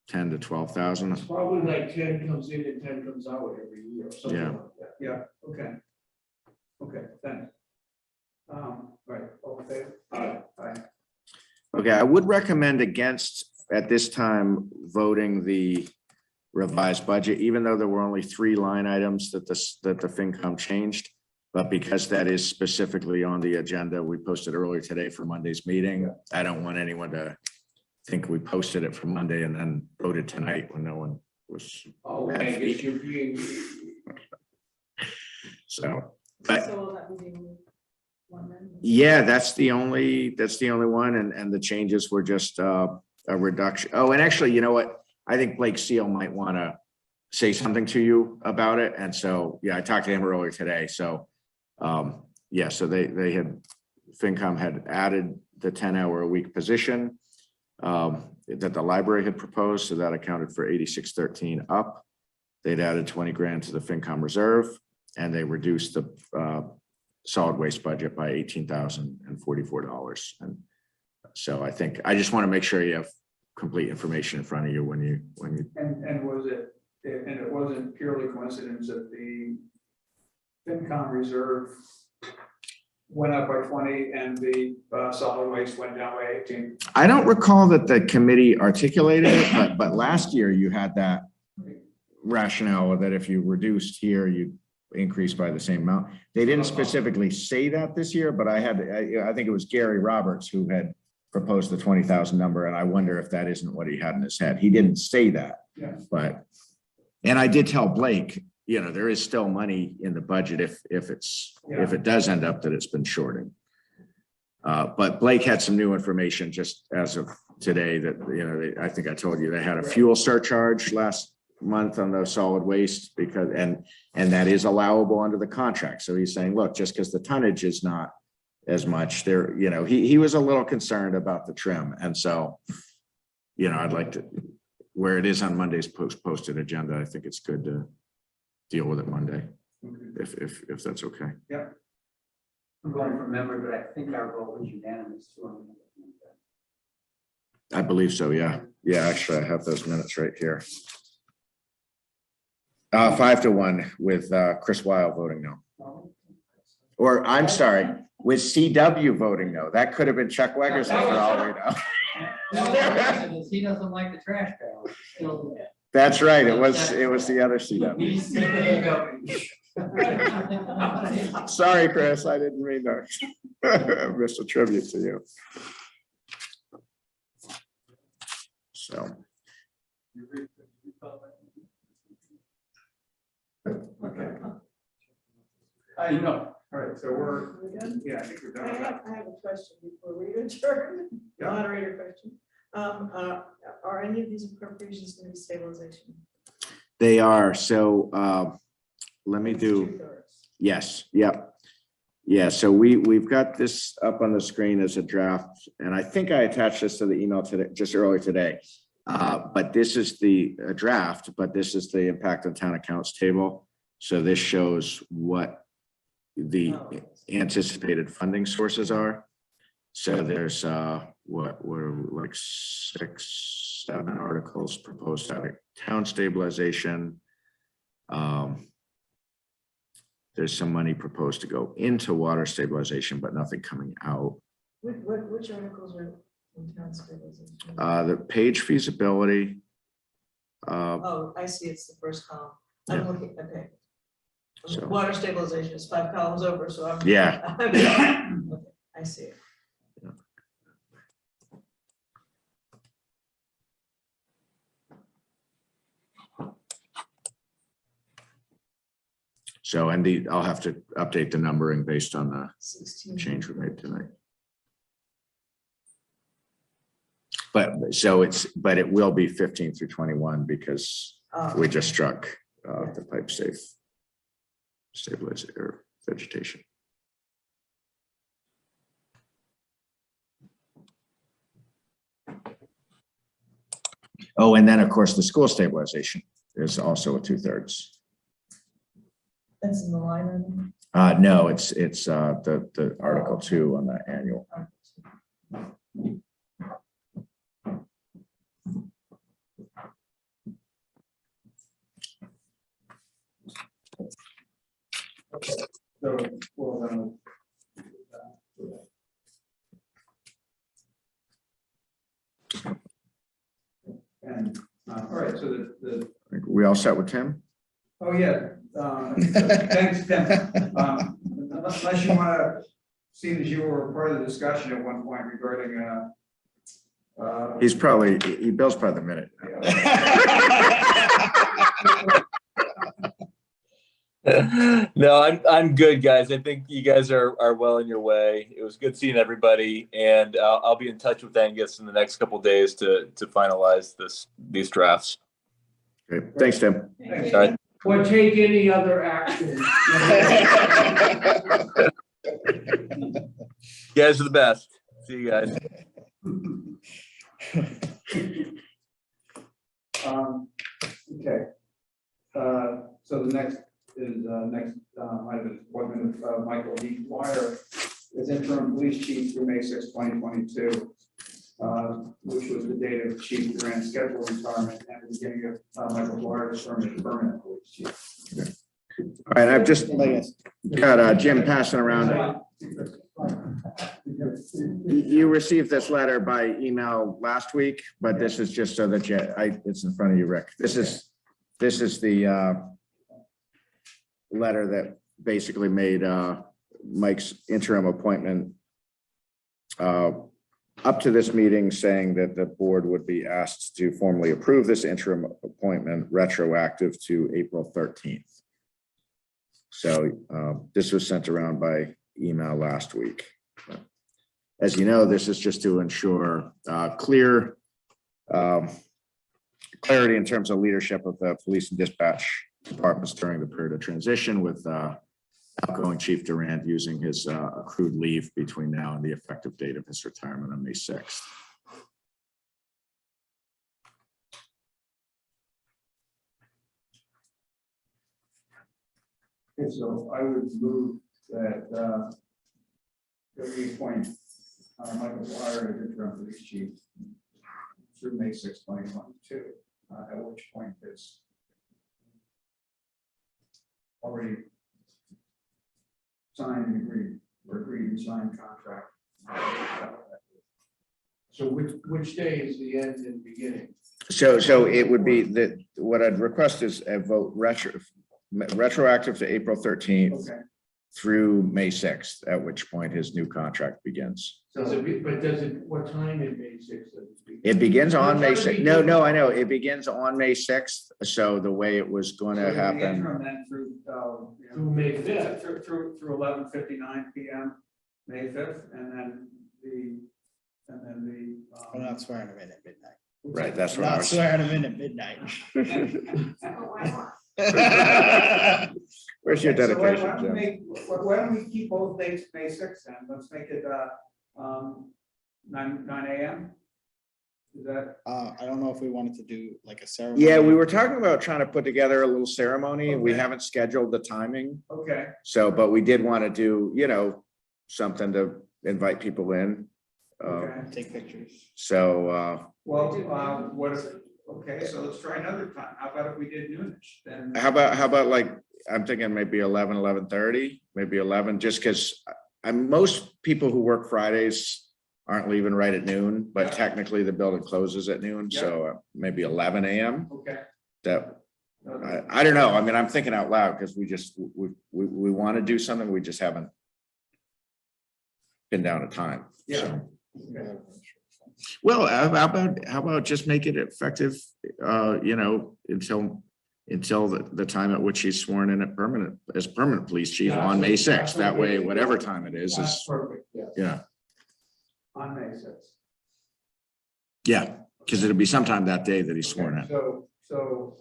10 to 12,000. It's probably like 10 comes in and 10 comes out every year, or something Yeah. like that. Yeah, okay, thanks. Right, all in favor? Aye. Okay, I would recommend against, at this time, voting the revised budget, even though there were only 3 line items that the FinCom changed. But because that is specifically on the agenda, we posted earlier today for Monday's meeting. I don't want anyone to think we posted it for Monday and then voted tonight when no one was. Oh, I guess you're being. So, but So will that be the only one then? yeah, that's the only one. And the changes were just a reduction. Oh, and actually, you know what? I think Blake Seal might want to say something to you about it. And so, yeah, I talked to him earlier today. So, yeah, so they had, FinCom had added the 10-hour-a-week position that the library had proposed. So that accounted for 8613 up. They'd added 20 grand to the FinCom reserve, and they reduced the solid waste budget by $18,044. And so I think, I just want to make sure you have complete information in front of you when you. And was it, and it wasn't purely coincidence that the FinCom reserve went up by 20 and the solid waste went down by 18? I don't recall that the committee articulated it, but last year you had that rationale that if you reduced here, you increase by the same amount. They didn't specifically say that this year, but I think it was Gary Roberts who had proposed the 20,000 number, and I wonder if that isn't what he had in his head. He didn't say that, Yeah. but, and I did tell Blake, there is still money in the budget if it does end up that it's been shorted. But Blake had some new information just as of today that, I think I told you they had a fuel surcharge last month on the solid waste because, and that is allowable under the contract. So he's saying, look, just because the tonnage is not as much there, he was a little concerned about the trim. And so, I'd like to, where it is on Monday's posted agenda, I think it's good to deal with it Monday. if that's okay. I'm going from memory, but I think our vote was unanimous too. On that. I believe so, yeah. Yeah, actually, I have those minutes right here. 5-1 with Chris Weil voting no. Or I'm sorry, with CW voting no. That could have been Chuck Weggers for all we know. No, he doesn't like the trash barrel. Still- That's right. It was the other CW. Sorry, Chris, I didn't mean to miss a tribute to you. So. Okay. I know. All right, so we're, yeah, I think we're done with that. I have a question before we adjourn, Yeah. moderator question. Are any of these appropriations going to be stabilization? They are, so let me It's do, 2/3. yes, yep. Yeah, so we've got this up on the screen as a draft, and I think I attached this to the email today, just earlier today. But this is the draft, but this is the impact on town accounts table. So this shows what the anticipated funding sources are. So there's what were like 6, 7 articles proposed out of town stabilization. There's some money proposed to go into water stabilization, but nothing coming out. Which articles are in town stabilization? The page feasibility. Oh, I see, it's the first column. Yeah. I'm looking, okay. So- Water stabilization is 5 columns over, so I'm. Yeah. Okay, I see it. So, and I'll have to update the numbering based on the 16. change we made tonight. But so but it will be 15 through 21 because Oh, we just struck the pipe stabilization or vegetation. Oh, and then of course the school stabilization is also a 2/3. That's in the line item? No, it's the Article 2 on the annual. So, well, and, all right, so We all set with Tim? oh, yeah, thanks, Tim. Unless you want to, seeing as you were part of the discussion at one point regarding, He bills by the minute. No, I'm good, guys. I think you guys are well in your way. It was good seeing everybody, and I'll be in touch with Angus in the next couple of days to finalize these drafts. Okay, thanks, Tim. Thanks. All right. Or take any other action. You guys are the best. See you guys. Okay. So the next item is appointment of Michael D. Dwyer as interim police chief through May 6, 2022, which was the date of Chief Durant's scheduled retirement and the beginning of Michael Dwyer's term as permanent police chief. All right, I've just got Jim passing around. You received this letter by email last week, but this is just so that it's in front of you, Rick. This is the letter that basically made Mike's interim appointment up to this meeting, saying that the board would be asked to formally approve this interim appointment retroactive to April 13th. So this was sent around by email last week. As you know, this is just to ensure clarity in terms of leadership of the police and dispatch departments during the period of transition, with outgoing Chief Durant using his accrued leave between now and the effective date of his retirement on May 6th. Okay, so I would move that we appoint Michael Dwyer as interim police chief through May 6, 2022, at which point it's already signed and agreed, or agreed and signed contract. So which day is the end and beginning? So it would be that, what I'd request is a vote retroactive to April 13th Okay, through May 6th, at which point his new contract begins. Does it, what time in May 6th? does it begin? It begins on May It's gotta 6th. be No, done. I know. It begins on May 6th. So the way it was going so to the happen. interim then through, Through May yeah, 5th. through 11:59 PM, May 5th, and then the. I'm not swearing him in at midnight. Right, that's what I Not was. swearing him in at midnight. Oh, why not? Where's your Okay, so dedication, why don't we Jim? make- Why don't we keep both dates May 6th then? Let's make it 9 AM? Is that? I don't know if we wanted to do like a ceremony. Yeah, we were talking about trying to put together a little ceremony. We Okay. haven't scheduled the timing. Okay, So, but we did want to do, something to invite people in. okay. Take pictures. So Well, what if, okay, so let's try another time. How about if we did noonish then? how about like, I'm thinking maybe 11:30, maybe 11, just because most people who work Fridays aren't leaving right at noon, but Yeah. technically the building closes at noon, so maybe 11 AM. Okay. That, Okay. I don't know. I mean, I'm thinking out loud because we want to do something. We just haven't been down a time. Yeah. So. Okay. Well, how about just make it effective, until the time at which he's sworn in as permanent police chief on May 6th. That way, whatever time it is, That's perfect, yeah. On May 6th. yeah, because it'll be sometime that day that he's sworn in. So,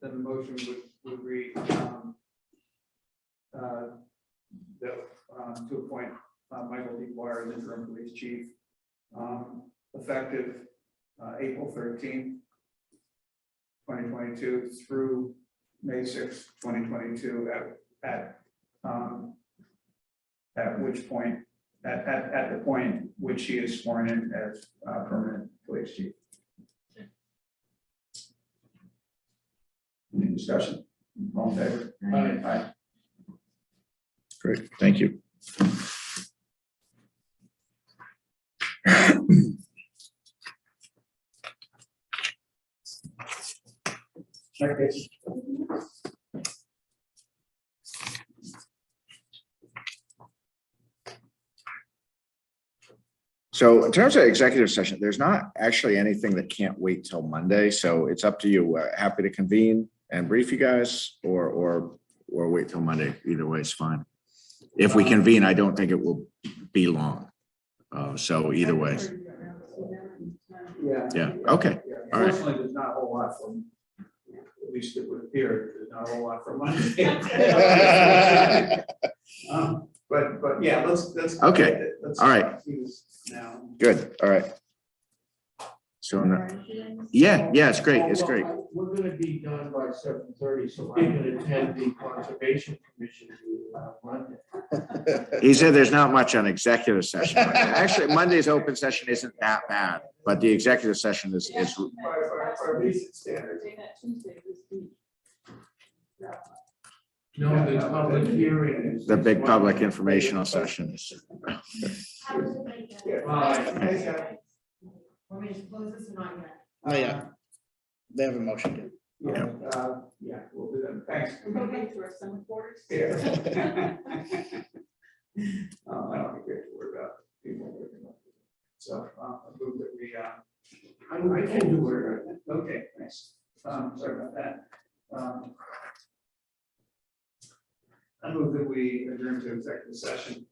then the motion would read, to appoint Michael D. Dwyer as interim police chief, effective April 13th, 2022 through May 6th, 2022, at which point, at the point which he is sworn in as permanent police chief. Any discussion? All in favor? Aye. Great, thank you. Okay. So in terms of executive session, there's not actually anything that can't wait till Monday. So it's up to you. Happy to convene and brief you guys or wait till Monday. Either way is fine. If we convene, I don't think it will be long. So either way. Yeah, okay. All right. Unfortunately, there's not a whole lot from, at least it would appear, there's not a whole lot from Monday. But yeah, let's. Okay. All right. do this now. Good. All right. So, yeah, it's great. It's great. We're gonna be done by 7:30, so I can attend the Conservation Commission meeting on Monday. He said there's not much on executive session. Actually, Monday's open session isn't that bad, but the executive session is, By recent standards. No, the public hearing is. the big public informational session. How was it like that? Bye. Want me to just close this or not yet? Oh, yeah. They have a motion to. Yeah, we'll do that. Thanks. We're going to our summer quarters. Yeah. I don't think we have to worry about people working on it. So, I move that we, I can do it. okay, thanks. Sorry about that. I move that we adjourn to executive session.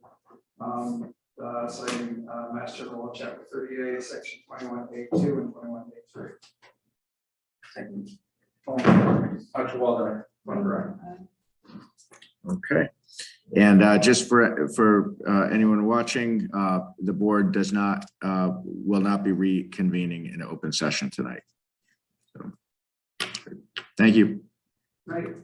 Citing Mass General Law, Chapter 38, Section 21A2 and 21A3. Second. Dr. Walden, Wonder. Okay. And just for anyone watching, the board does not, will not be reconvening in open session tonight. So, thank you. Right.